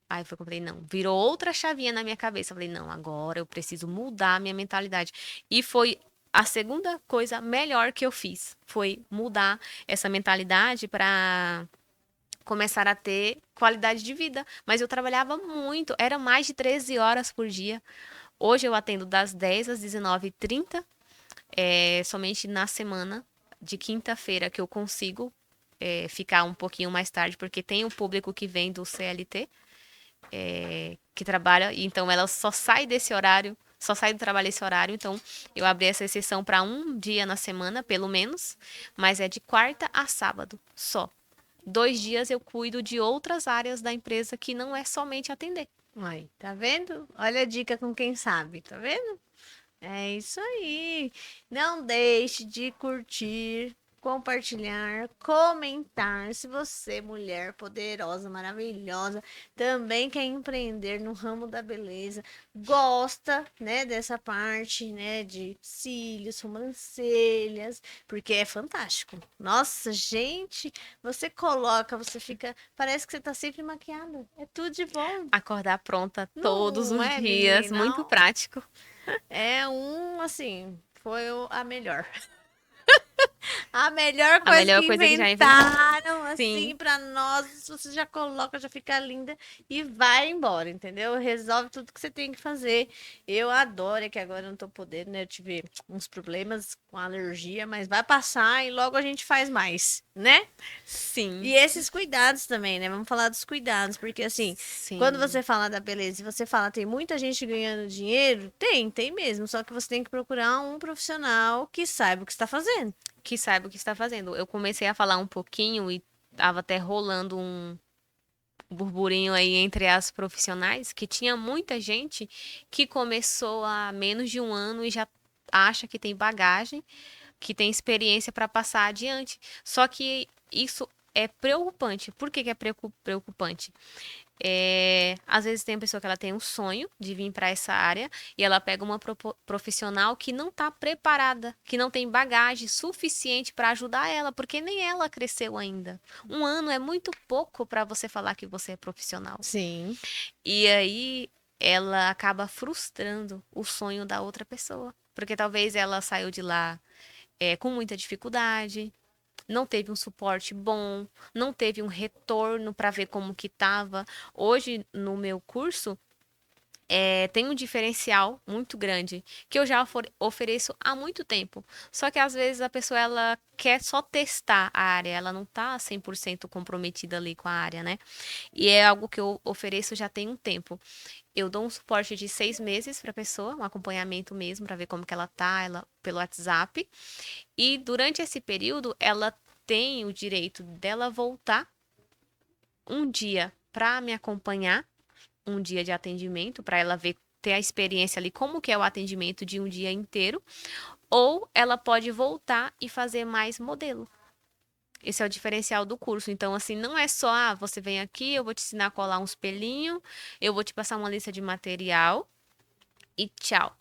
Aí foi que eu falei, não, virou outra chavinha na minha cabeça. Eu falei, não, agora eu preciso mudar a minha mentalidade. E foi a segunda coisa melhor que eu fiz, foi mudar essa mentalidade para começar a ter qualidade de vida. Mas eu trabalhava muito, era mais de 13 horas por dia. Hoje eu atendo das 10 às 19h30, somente na semana de quinta-feira que eu consigo ficar um pouquinho mais tarde, porque tem um público que vem do CLT, que trabalha, e então ela só sai desse horário, só sai do trabalho esse horário, então eu abri essa exceção para um dia na semana, pelo menos, mas é de quarta a sábado, só. 2 dias eu cuido de outras áreas da empresa que não é somente atender. Ai, tá vendo? Olha a dica com quem sabe, tá vendo? É isso aí. Não deixe de curtir, compartilhar, comentar. Se você, mulher poderosa, maravilhosa, também quer empreender no ramo da beleza, gosta, né, dessa parte, né, de cílios, sobrancelhas, porque é fantástico. Nossa, gente, você coloca, você fica, parece que você tá sempre maquiada. É tudo de bom. Acordar pronta todos Não os é, dias, muito menina? prático. Assim, foi a melhor. A melhor A coisa que melhor coisa que já inventaram. inventaram, assim, Sim, pra nós, você já coloca, já fica linda e vai embora, entendeu? Resolve tudo que você tem que fazer. Eu adoro, é que agora eu não tô podendo, né? Eu tive uns problemas com alergia, mas vai passar e logo a gente faz mais, né? sim, E esses cuidados também, né? Vamos falar dos cuidados, porque assim, quando sim. você fala da beleza e você fala tem muita gente ganhando dinheiro, tem mesmo, só que você tem que procurar um profissional que saiba o que está fazendo. Que saiba o que está fazendo. Eu comecei a falar um pouquinho e tava até rolando um burburinho aí entre as profissionais que tinha muita gente que começou há menos de um ano e já acha que tem bagagem, que tem experiência para passar adiante. Só que isso é preocupante. Por que que é preocupante? Às vezes tem uma pessoa que ela tem um sonho de vir para essa área e ela pega uma profissional que não está preparada, que não tem bagagem suficiente para ajudar ela, porque nem ela cresceu ainda. Um ano é muito pouco para você falar que você é profissional. Sim. E aí ela acaba frustrando o sonho da outra pessoa, porque talvez ela saiu de lá com muita dificuldade, não teve um suporte bom, não teve um retorno para ver como que estava. Hoje, no meu curso, tem um diferencial muito grande que eu já ofereço há muito tempo. Só que às vezes a pessoa ela quer só testar a área, ela não está 100% comprometida ali com a área, né? E é algo que eu ofereço já tem um tempo. Eu dou um suporte de 6 meses para a pessoa, um acompanhamento mesmo, para ver como que ela tá, ela pelo WhatsApp. E durante esse período, ela tem o direito dela voltar um dia para me acompanhar, um dia de atendimento, para ela ver, ter a experiência ali, como que é o atendimento de um dia inteiro, ou ela pode voltar e fazer mais modelo. Esse é o diferencial do curso. Então, assim, não é só, você vem aqui, eu vou te ensinar a colar um espelhinho, eu vou te passar uma lista de material e tchau.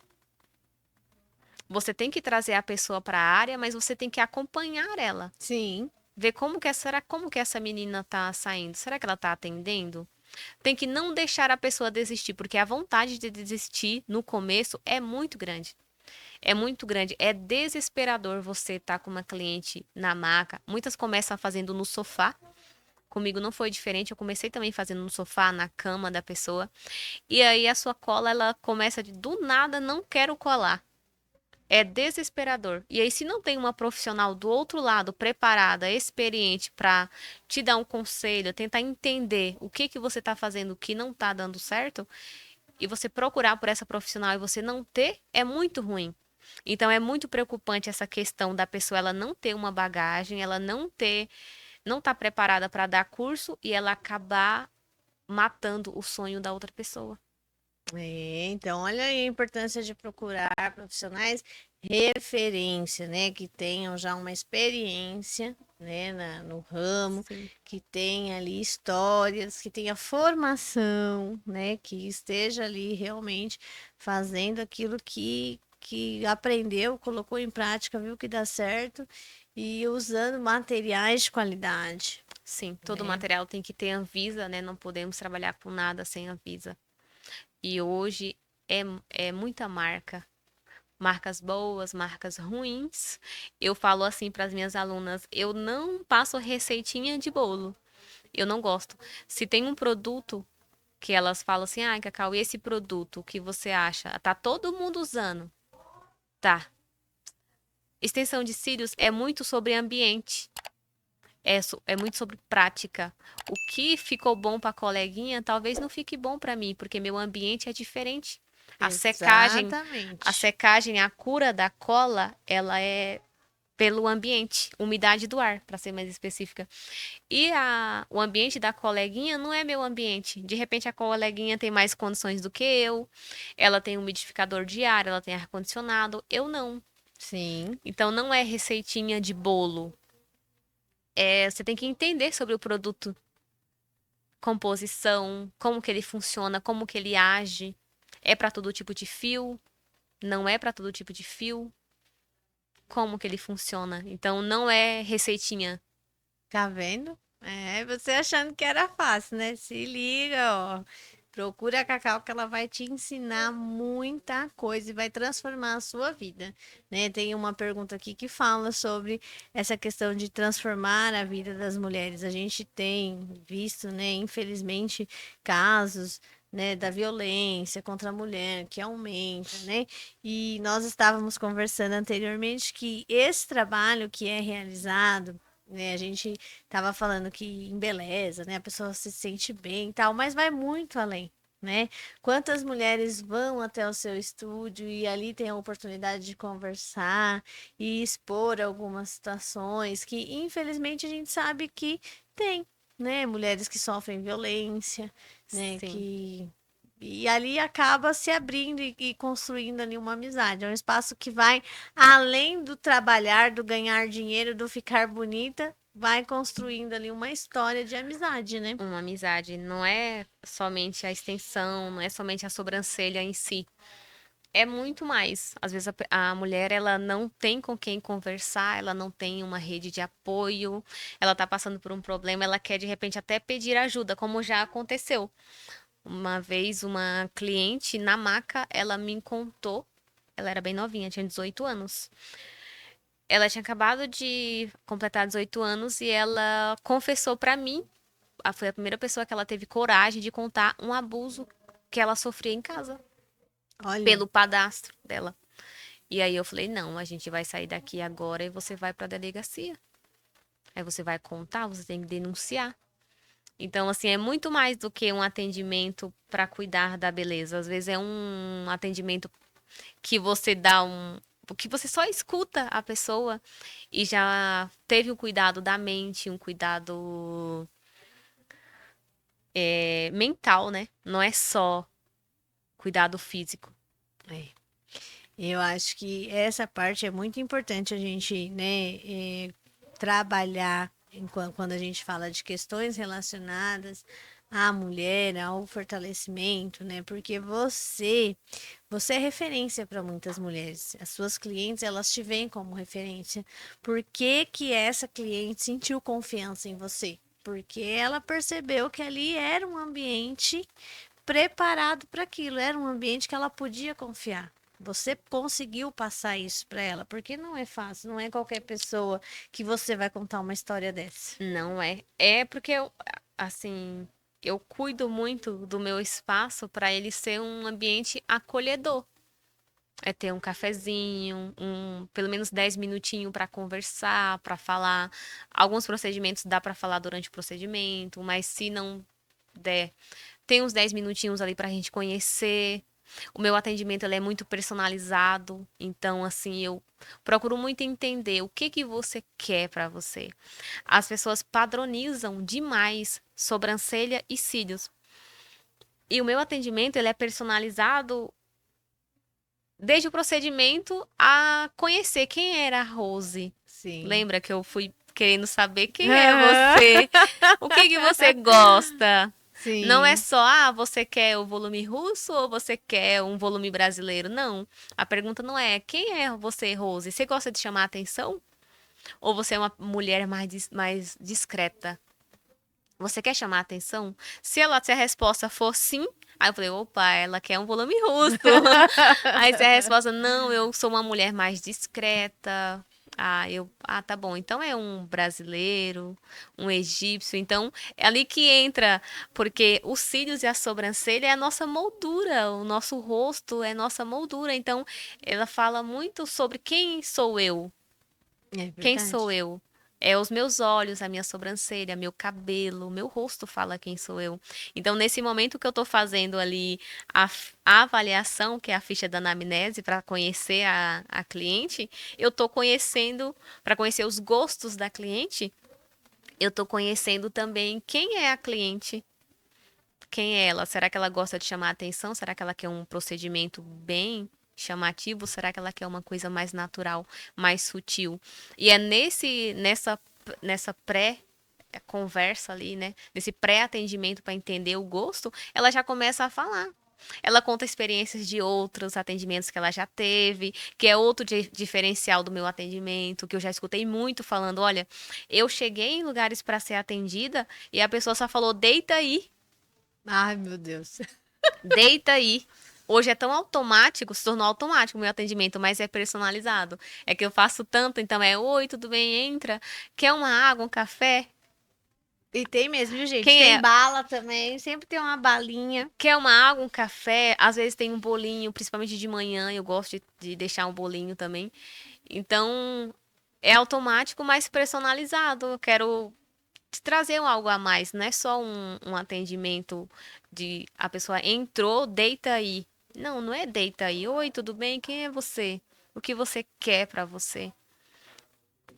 Você tem que trazer a pessoa para a área, mas você tem que acompanhar ela. Sim. Ver como que essa menina tá saindo. Será que ela tá atendendo? Tem que não deixar a pessoa desistir, porque a vontade de desistir no começo é muito grande. É muito grande. É desesperador você estar com uma cliente na maca. Muitas começam fazendo no sofá. Comigo não foi diferente. Eu comecei também fazendo no sofá, na cama da pessoa. E aí a sua cola, ela começa de do nada, não quero colar. É desesperador. E aí, se não tem uma profissional do outro lado preparada, experiente para te dar um conselho, tentar entender o que que você está fazendo que não está dando certo, e você procurar por essa profissional e você não ter, é muito ruim. Então, é muito preocupante essa questão da pessoa ela não ter uma bagagem, ela não estar preparada para dar curso e ela acabar matando o sonho da outra pessoa. Então olha aí a importância de procurar profissionais referência, né, que tenham já uma experiência, né, no ramo, Sim. que tenha ali histórias, que tenha formação, né, que esteja ali realmente fazendo aquilo que aprendeu, colocou em prática, viu que dá certo e usando materiais de qualidade, Sim, todo né? material tem que ter Anvisa, né? Não podemos trabalhar com nada sem Anvisa. E hoje é, é muita marca. Marcas boas, marcas ruins. Eu falo assim para as minhas alunas: eu não passo receitinha de bolo. Eu não gosto. Se tem um produto que elas falam assim, Cacau, e esse produto, o que você acha? Tá todo mundo usando. Tá. Extensão de cílios é muito sobre ambiente. É muito sobre prática. O que ficou bom para a coleguinha, talvez não fique bom para mim, porque meu ambiente é diferente. A secagem, a Exatamente. secagem, a cura da cola, ela é pelo ambiente, umidade do ar, para ser mais específica. E o ambiente da coleguinha não é meu ambiente. De repente a coleguinha tem mais condições do que eu. Ela tem um umidificador de ar, ela tem ar-condicionado, eu não. Sim. Então não é receitinha de bolo. Você tem que entender sobre o produto, composição, como que ele funciona, como que ele age. É para todo tipo de fio? Não é para todo tipo de fio? Como que ele funciona? Então não é receitinha. Tá vendo? É, você achando que era fácil, né? Se liga, ó. Procura a Cacau que ela vai te ensinar muita coisa e vai transformar a sua vida, né? Tem uma pergunta aqui que fala sobre essa questão de transformar a vida das mulheres. A gente tem visto, né, infelizmente, casos, né, da violência contra a mulher que aumenta, né? E nós estávamos conversando anteriormente que esse trabalho que é realizado, né, a gente estava falando que embeleza, né? A pessoa se sente bem e tal, mas vai muito além, né? Quantas mulheres vão até o seu estúdio e ali tem a oportunidade de conversar e expor algumas situações que, infelizmente, a gente sabe que tem, né? Mulheres que sofrem violência, né? Sim. E ali acaba se abrindo e construindo ali uma amizade. É um espaço que vai além do trabalhar, do ganhar dinheiro, do ficar bonita, vai construindo ali uma história de amizade, né? Uma amizade não é somente a extensão, não é somente a sobrancelha em si. É muito mais. Às vezes a mulher ela não tem com quem conversar, ela não tem uma rede de apoio, ela tá passando por um problema, ela quer de repente até pedir ajuda, como já aconteceu. Uma vez uma cliente na maca, ela me contou, ela era bem novinha, tinha 18 anos. Ela tinha acabado de completar 18 anos e ela confessou pra mim, foi a primeira pessoa que ela teve coragem de contar um abuso que ela sofria em casa, Olha, pelo padrasto dela. E aí eu falei: "Não, a gente vai sair daqui agora e você vai pra delegacia. Aí você vai contar, você tem que denunciar". Então, assim, é muito mais do que um atendimento para cuidar da beleza. Às vezes é um atendimento que você dá que você só escuta a pessoa e já teve o cuidado da mente, um cuidado mental, né? Não é só cuidado físico. é. Eu acho que essa parte é muito importante a gente, né, trabalhar quando a gente fala de questões relacionadas à mulher, ao fortalecimento, né? Porque você é referência para muitas mulheres. As suas clientes, elas te veem como referência. Por que que essa cliente sentiu confiança em você? Porque ela percebeu que ali era um ambiente preparado para aquilo, era um ambiente que ela podia confiar. Você conseguiu passar isso para ela, porque não é fácil, não é qualquer pessoa que você vai contar uma história dessa. Não é. É porque eu, assim, eu cuido muito do meu espaço para ele ser um ambiente acolhedor. É ter um cafezinho, pelo menos 10 minutinhos para conversar, para falar. Alguns procedimentos dá para falar durante o procedimento, mas se não der, tem uns 10 minutinhos ali para a gente conhecer. O meu atendimento ele é muito personalizado, então assim eu procuro muito entender o que que você quer para você. As pessoas padronizam demais sobrancelha e cílios. E o meu atendimento ele é personalizado desde o procedimento a conhecer quem era a Rose. Sim. Lembra que eu fui querendo saber quem é você? O que que você gosta? Não é Sim. só, você quer o volume russo ou você quer um volume brasileiro? Não. A pergunta não é quem é você, Rose? Você gosta de chamar atenção? Ou você é uma mulher mais discreta? Você quer chamar atenção? Se a resposta for sim, aí eu falei, opa, ela quer um volume russo. Aí se a resposta, não, eu sou uma mulher mais discreta. Tá bom. Então é um brasileiro, um egípcio. Então é ali que entra, porque os cílios e a sobrancelha é a nossa moldura, o nosso rosto é nossa moldura. Então ela fala muito sobre quem sou eu. É Quem sou verdade. eu? É os meus olhos, a minha sobrancelha, meu cabelo, meu rosto fala quem sou eu. Então, nesse momento que eu tô fazendo ali a avaliação, que é a ficha da anamnese, para conhecer a cliente, eu tô conhecendo, para conhecer os gostos da cliente, eu tô conhecendo também quem é a cliente. Quem é ela? Será que ela gosta de chamar atenção? Será que ela quer um procedimento bem chamativo? Será que ela quer uma coisa mais natural, mais sutil? E é nessa pré-conversa ali, né? Nesse pré-atendimento para entender o gosto, ela já começa a falar. Ela conta experiências de outros atendimentos que ela já teve, que é outro diferencial do meu atendimento, que eu já escutei muito falando, olha, eu cheguei em lugares para ser atendida e a pessoa só falou, deita aí. Ai, meu Deus. Deita aí. Hoje é tão automático, se tornou automático o meu atendimento, mas é personalizado. É que eu faço tanto, então é, oi, tudo bem? Entra. Quer uma água, um café? E tem mesmo, viu, gente? Quem Tem é? bala também, sempre tem uma balinha. Quer uma água, um café? Às vezes tem um bolinho, principalmente de manhã, eu gosto de deixar um bolinho também. Então, é automático, mas personalizado. Eu quero te trazer um algo a mais, não é só um atendimento de a pessoa entrou, deita aí. Não, não é deita aí. Oi, tudo bem? Quem é você? O que você quer pra você?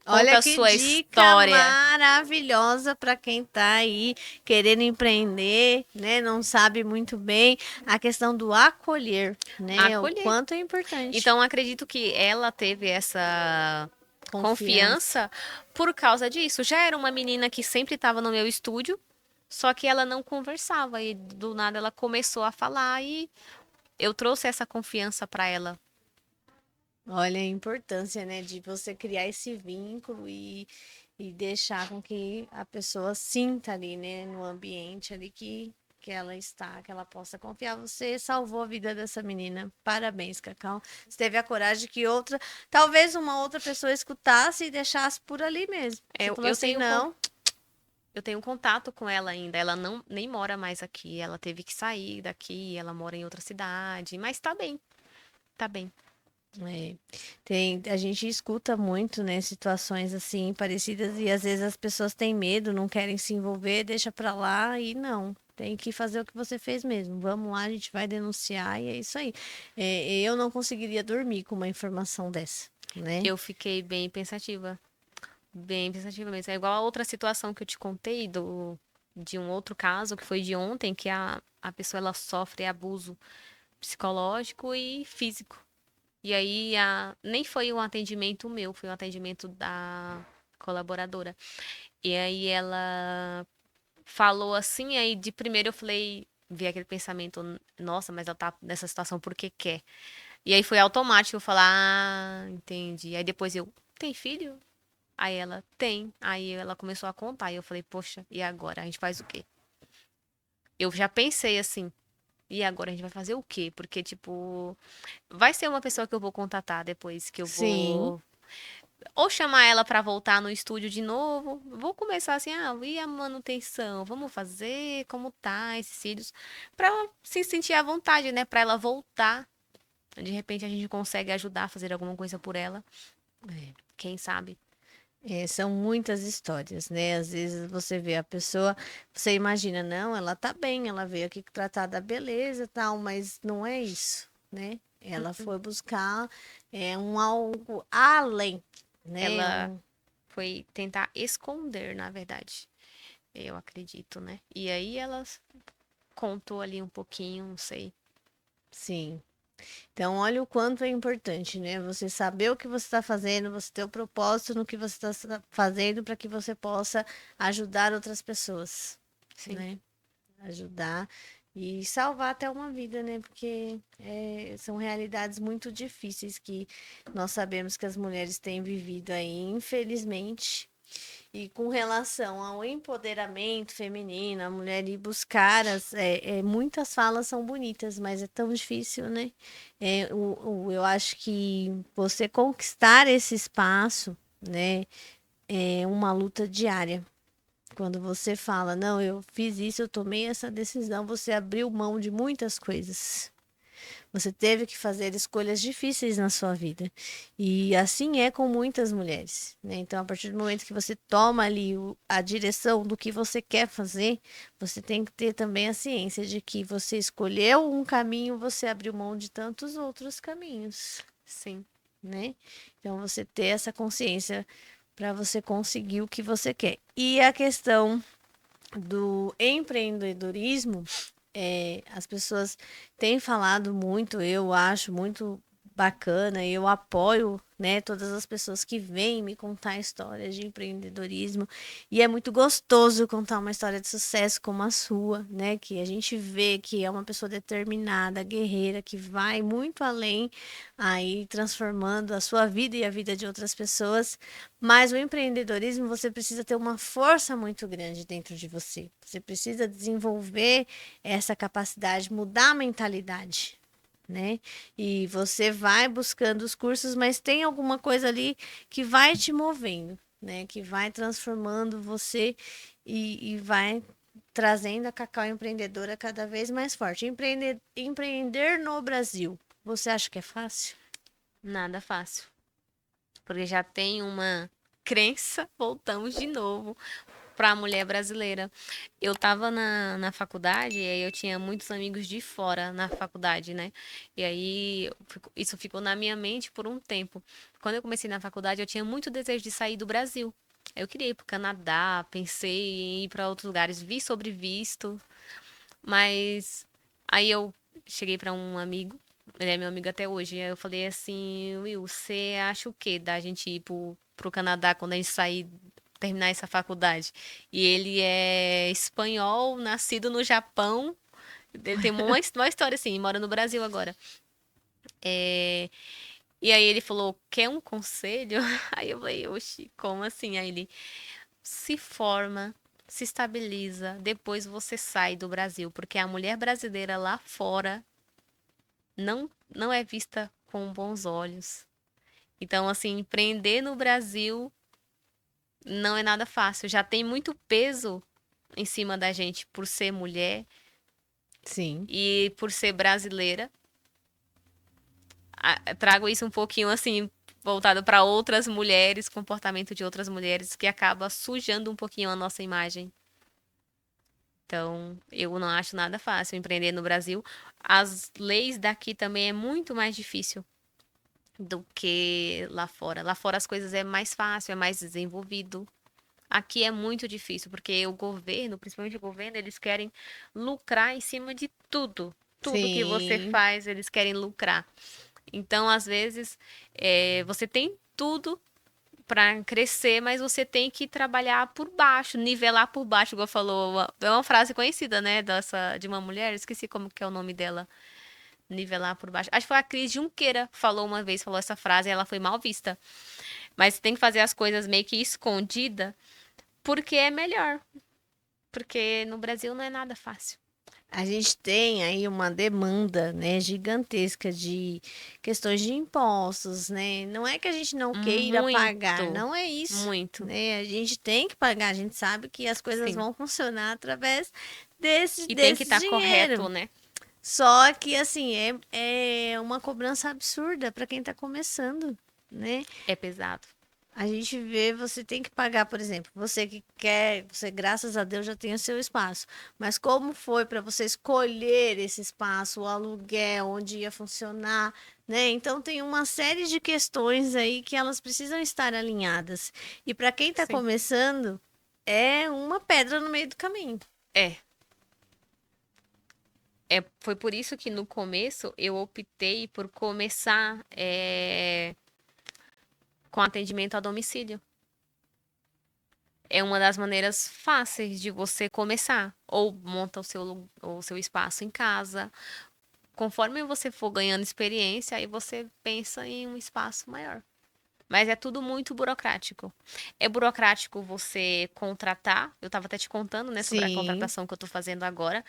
Conta Olha a que sua dica história. maravilhosa para quem tá aí querendo empreender, né? Não sabe muito bem a questão do acolher, né? O Acolher. quanto é importante. Então, acredito que ela teve essa Confiança. confiança por causa disso. Já era uma menina que sempre estava no meu estúdio, só que ela não conversava e do nada ela começou a falar e eu trouxe essa confiança para ela. Olha a importância, né, de você criar esse vínculo e deixar com que a pessoa sinta ali, né, no ambiente ali que ela está, que ela possa confiar. Você salvou a vida dessa menina. Parabéns, Cacau. Você teve a coragem que outra, talvez uma outra pessoa escutasse e deixasse por ali mesmo. Você Eu, falou eu assim, tenho não. eu tenho contato com ela ainda. Ela não nem mora mais aqui. Ela teve que sair daqui. Ela mora em outra cidade, mas tá bem, tá bem. É, a gente escuta muito, né, situações assim parecidas e às vezes as pessoas têm medo, não querem se envolver, deixa pra lá e não. Tem que fazer o que você fez mesmo. Vamos lá, a gente vai denunciar e é isso aí. É, eu não conseguiria dormir com uma informação dessa, né? Eu fiquei bem pensativa mesmo. É igual a outra situação que eu te contei de um outro caso que foi de ontem, que a pessoa ela sofre abuso psicológico e físico. E aí nem foi um atendimento meu, foi um atendimento da colaboradora. E aí ela falou assim, aí de primeiro eu falei, vi aquele pensamento, nossa, mas ela tá nessa situação porque quer. E aí foi automático eu falar, entendi. Aí depois eu, tem filho? Aí ela, tem. Aí ela começou a contar. E eu falei, poxa, e agora? A gente faz o quê? Eu já pensei assim, e agora a gente vai fazer o quê? Porque, tipo, vai ser uma pessoa que eu vou contatar depois que eu Sim. vou. Ou chamar ela pra voltar no estúdio de novo. Vou começar assim, e a manutenção? Vamos fazer? Como tá esses cílios? Pra ela se sentir à vontade, né? Pra ela voltar. De repente a gente consegue ajudar a fazer alguma coisa por ela. Quem sabe? É, são muitas histórias, né? Às vezes você vê a pessoa, você imagina, não, ela tá bem, ela veio aqui tratar da beleza e tal, mas não é isso, né? Ela foi buscar um algo além, né? Ela foi tentar esconder, na verdade. Eu acredito, né? E aí ela contou ali um pouquinho, não sei. Sim. Então, olha o quanto é importante, né? Você saber o que você está fazendo, você ter o propósito no que você está fazendo para que você possa ajudar outras pessoas, Sim, né? Ajudar e salvar até uma vida, né? Porque são realidades muito difíceis que nós sabemos que as mulheres têm vivido aí, infelizmente. E com relação ao empoderamento feminino, a mulher ir buscar muitas falas são bonitas, mas é tão difícil, né? Eu acho que você conquistar esse espaço, né, é uma luta diária. Quando você fala, não, eu fiz isso, eu tomei essa decisão, você abriu mão de muitas coisas. Você teve que fazer escolhas difíceis na sua vida. E assim é com muitas mulheres, né? Então, a partir do momento que você toma ali a direção do que você quer fazer, você tem que ter também a ciência de que você escolheu um caminho, você abriu mão de tantos outros caminhos, sim, né? Então, você ter essa consciência para você conseguir o que você quer. E a questão do empreendedorismo, as pessoas têm falado muito, eu acho muito bacana, eu apoio, né, todas as pessoas que vêm me contar histórias de empreendedorismo e é muito gostoso contar uma história de sucesso como a sua, né, que a gente vê que é uma pessoa determinada, guerreira, que vai muito além aí transformando a sua vida e a vida de outras pessoas, mas o empreendedorismo você precisa ter uma força muito grande dentro de você. Você precisa desenvolver essa capacidade, mudar a mentalidade, né? E você vai buscando os cursos, mas tem alguma coisa ali que vai te movendo, né? Que vai transformando você e vai trazendo a Cacau Empreendedora cada vez mais forte. Empreender no Brasil, você acha que é fácil? Nada fácil. Porque já tem uma crença, voltamos de novo para a mulher brasileira. Eu estava na faculdade e aí eu tinha muitos amigos de fora na faculdade, né? E aí isso ficou na minha mente por um tempo. Quando eu comecei na faculdade, eu tinha muito desejo de sair do Brasil. Eu queria ir para o Canadá, pensei em ir para outros lugares, vi sobre visto, mas aí eu cheguei para um amigo, ele é meu amigo até hoje, aí eu falei assim, Will, você acha o quê da gente ir pro Canadá quando a gente sair, terminar essa faculdade? E ele é espanhol, nascido no Japão, ele tem uma história assim, mora no Brasil agora. É, e aí ele falou, quer um conselho? Aí eu falei, oxi, como assim? Aí ele, se forma, se estabiliza, depois você sai do Brasil, porque a mulher brasileira lá fora não é vista com bons olhos. Então, assim, empreender no Brasil não é nada fácil. Já tem muito peso em cima da gente por ser mulher Sim. e por ser brasileira. Trago isso um pouquinho assim voltado para outras mulheres, comportamento de outras mulheres que acaba sujando um pouquinho a nossa imagem. Então, eu não acho nada fácil empreender no Brasil. As leis daqui também é muito mais difícil do que lá fora. Lá fora as coisas é mais fácil, é mais desenvolvido. Aqui é muito difícil, porque o governo, principalmente o governo, eles querem lucrar em cima de tudo. Tudo que você Sim. faz, eles querem lucrar. Então, às vezes, você tem tudo para crescer, mas você tem que trabalhar por baixo, nivelar por baixo, igual falou. É uma frase conhecida, né, de uma mulher, esqueci como que é o nome dela. Nivelar por baixo. Acho que foi a Cris Junqueira falou uma vez, falou essa frase, e ela foi mal vista. Mas tem que fazer as coisas meio que escondida, porque é melhor. Porque no Brasil não é nada fácil. A gente tem aí uma demanda, né, gigantesca de questões de impostos, né? Não é que a gente não queira pagar, Muito, não é isso, muito. né? A gente tem que pagar, a gente sabe que as coisas Sim. vão funcionar através desse, E tem que desse estar correto, dinheiro. né? Só que, assim, é uma cobrança absurda para quem está começando, né? É pesado. A gente vê, você tem que pagar, por exemplo, você que quer, você graças a Deus já tem o seu espaço, mas como foi para você escolher esse espaço, o aluguel, onde ia funcionar, né? Então tem uma série de questões aí que elas precisam estar alinhadas. E para quem está Sim. começando, é uma pedra no meio do caminho. É. Foi por isso que no começo eu optei por começar com atendimento a domicílio. É uma das maneiras fáceis de você começar. Ou monta o seu espaço em casa. Conforme você for ganhando experiência, aí você pensa em um espaço maior. Mas é tudo muito burocrático. É burocrático você contratar. Eu estava até te contando, né, sobre a Sim, contratação que eu estou fazendo agora,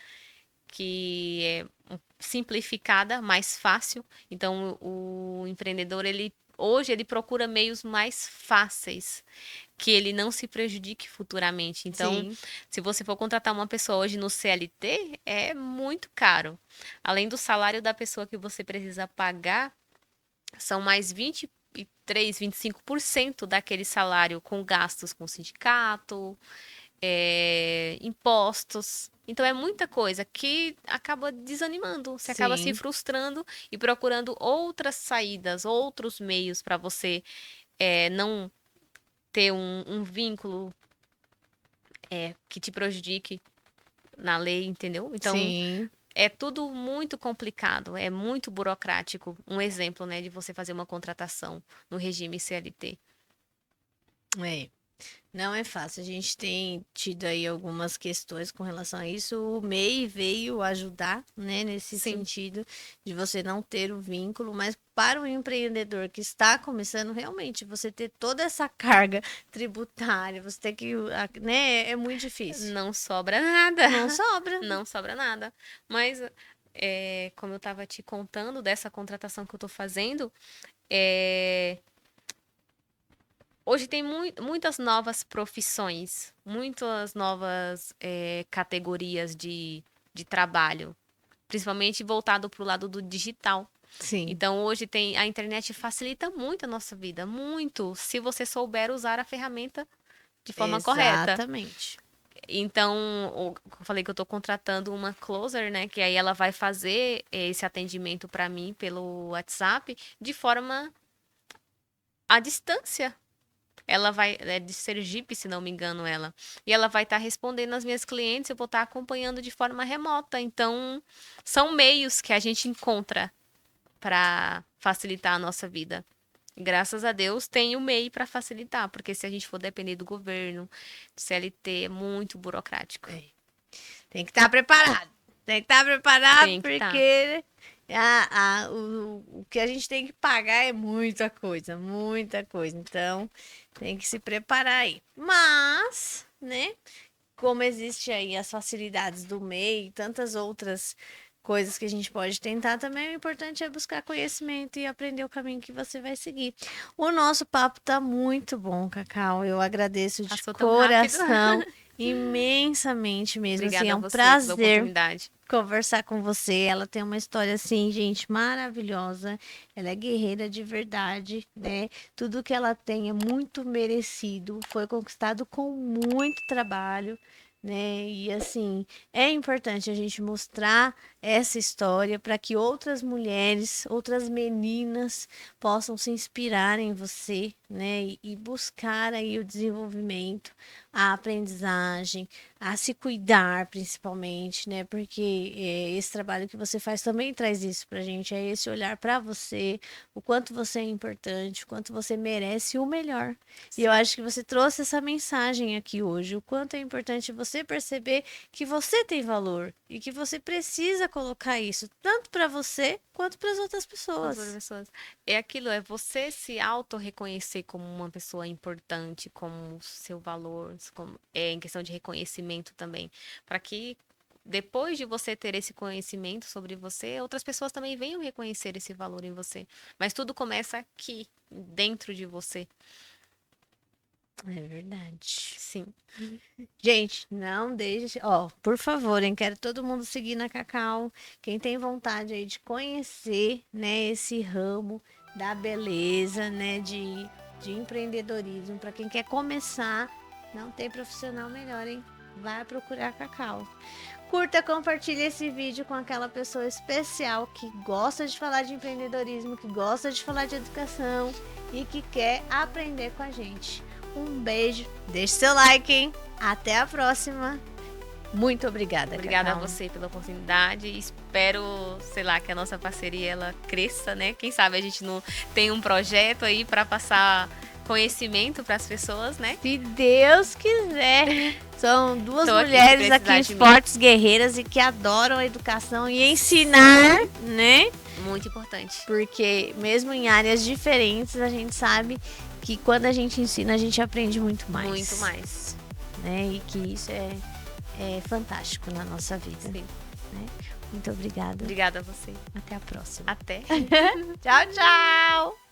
que é simplificada, mais fácil. Então, o empreendedor, hoje ele procura meios mais fáceis, que ele não se prejudique futuramente. Então, sim, se você for contratar uma pessoa hoje no CLT, é muito caro. Além do salário da pessoa que você precisa pagar, são mais 23, 25% daquele salário com gastos com sindicato, impostos. Então é muita coisa que acaba desanimando, você acaba se sim. frustrando e procurando outras saídas, outros meios para você não ter um vínculo que te prejudique na lei, entendeu? Então Sim. É tudo muito complicado, é muito burocrático. Um exemplo, né, de você fazer uma contratação no regime CLT. É. Não é fácil. A gente tem tido aí algumas questões com relação a isso. O MEI veio ajudar, né, nesse Sim, sentido de você não ter o vínculo, mas para o empreendedor que está começando, realmente, você ter toda essa carga tributária, você ter que, né, é muito difícil. não sobra nada. Não sobra. Não sobra nada. Mas, como eu estava te contando dessa contratação que eu estou fazendo, é, hoje tem muitas novas profissões, muitas novas categorias de trabalho, principalmente voltado para o lado do digital. Sim, Então, hoje a internet facilita muito a nossa vida, muito, se você souber usar a ferramenta de forma correta. exatamente. Então, eu falei que eu estou contratando uma closer, né? Que aí ela vai fazer esse atendimento para mim pelo WhatsApp de forma à distância. Ela vai, é de Sergipe, se não me engano, ela. E ela vai estar respondendo às minhas clientes, eu vou estar acompanhando de forma remota. Então, são meios que a gente encontra para facilitar a nossa vida. Graças a Deus tem o MEI para facilitar, porque se a gente for depender do governo, do CLT, é muito burocrático. É. Tem que estar preparado. Tem que estar preparado Tem que estar. porque o que a gente tem que pagar é muita coisa, muita coisa. Então, tem que se preparar aí. Mas, né, como existe aí as facilidades do MEI e tantas outras coisas que a gente pode tentar, também o importante é buscar conhecimento e aprender o caminho que você vai seguir. O nosso papo tá muito bom, Cacau. Eu agradeço de Passou tão rápido. coração, imensamente mesmo. Assim, Obrigada é a um você pela prazer oportunidade. conversar com você. Ela tem uma história assim, gente, maravilhosa. Ela é guerreira de verdade, né? Tudo que ela tem é muito merecido, foi conquistado com muito trabalho, né? E assim, é importante a gente mostrar essa história para que outras mulheres, outras meninas possam se inspirar em você, né? E buscar aí o desenvolvimento, a aprendizagem, a se cuidar principalmente, né? Porque esse trabalho que você faz também traz isso pra gente, é esse olhar para você, o quanto você é importante, o quanto você merece o melhor. E eu acho que você trouxe essa mensagem aqui hoje, o quanto é importante você perceber que você tem valor e que você precisa colocar isso tanto para você quanto para as outras Com as outras pessoas. pessoas. É aquilo, é você se auto-reconhecer como uma pessoa importante, como seu valor, como, em questão de reconhecimento também. Para que depois de você ter esse conhecimento sobre você, outras pessoas também venham reconhecer esse valor em você. Mas tudo começa aqui, dentro de você. É verdade. Sim. Gente, não deixe, ó, por favor, hein, quero todo mundo seguir na Cacau. Quem tem vontade aí de conhecer, né, esse ramo da beleza, né, de empreendedorismo, para quem quer começar, não tem profissional melhor, hein? Vai procurar a Cacau. Curta, compartilhe esse vídeo com aquela pessoa especial que gosta de falar de empreendedorismo, que gosta de falar de educação e que quer aprender com a gente. Um beijo, deixe seu like, hein? Até a próxima. Muito obrigada, Obrigada a Cacau. você pela oportunidade. Espero, sei lá, que a nossa parceria ela cresça, né? Quem sabe a gente não tem um projeto aí para passar conhecimento para as pessoas, né? Se Deus quiser. São duas Tô aqui, se mulheres precisar aqui de mim. fortes, guerreiras e que adoram a educação e ensinar, né? Muito importante. Porque mesmo em áreas diferentes, a gente sabe que quando a gente ensina, a gente aprende muito mais. Muito mais. Né? E que isso é fantástico na nossa vida. Sim. Né? Muito obrigada. Obrigada a você. Até a próxima. Até. Tchau, tchau!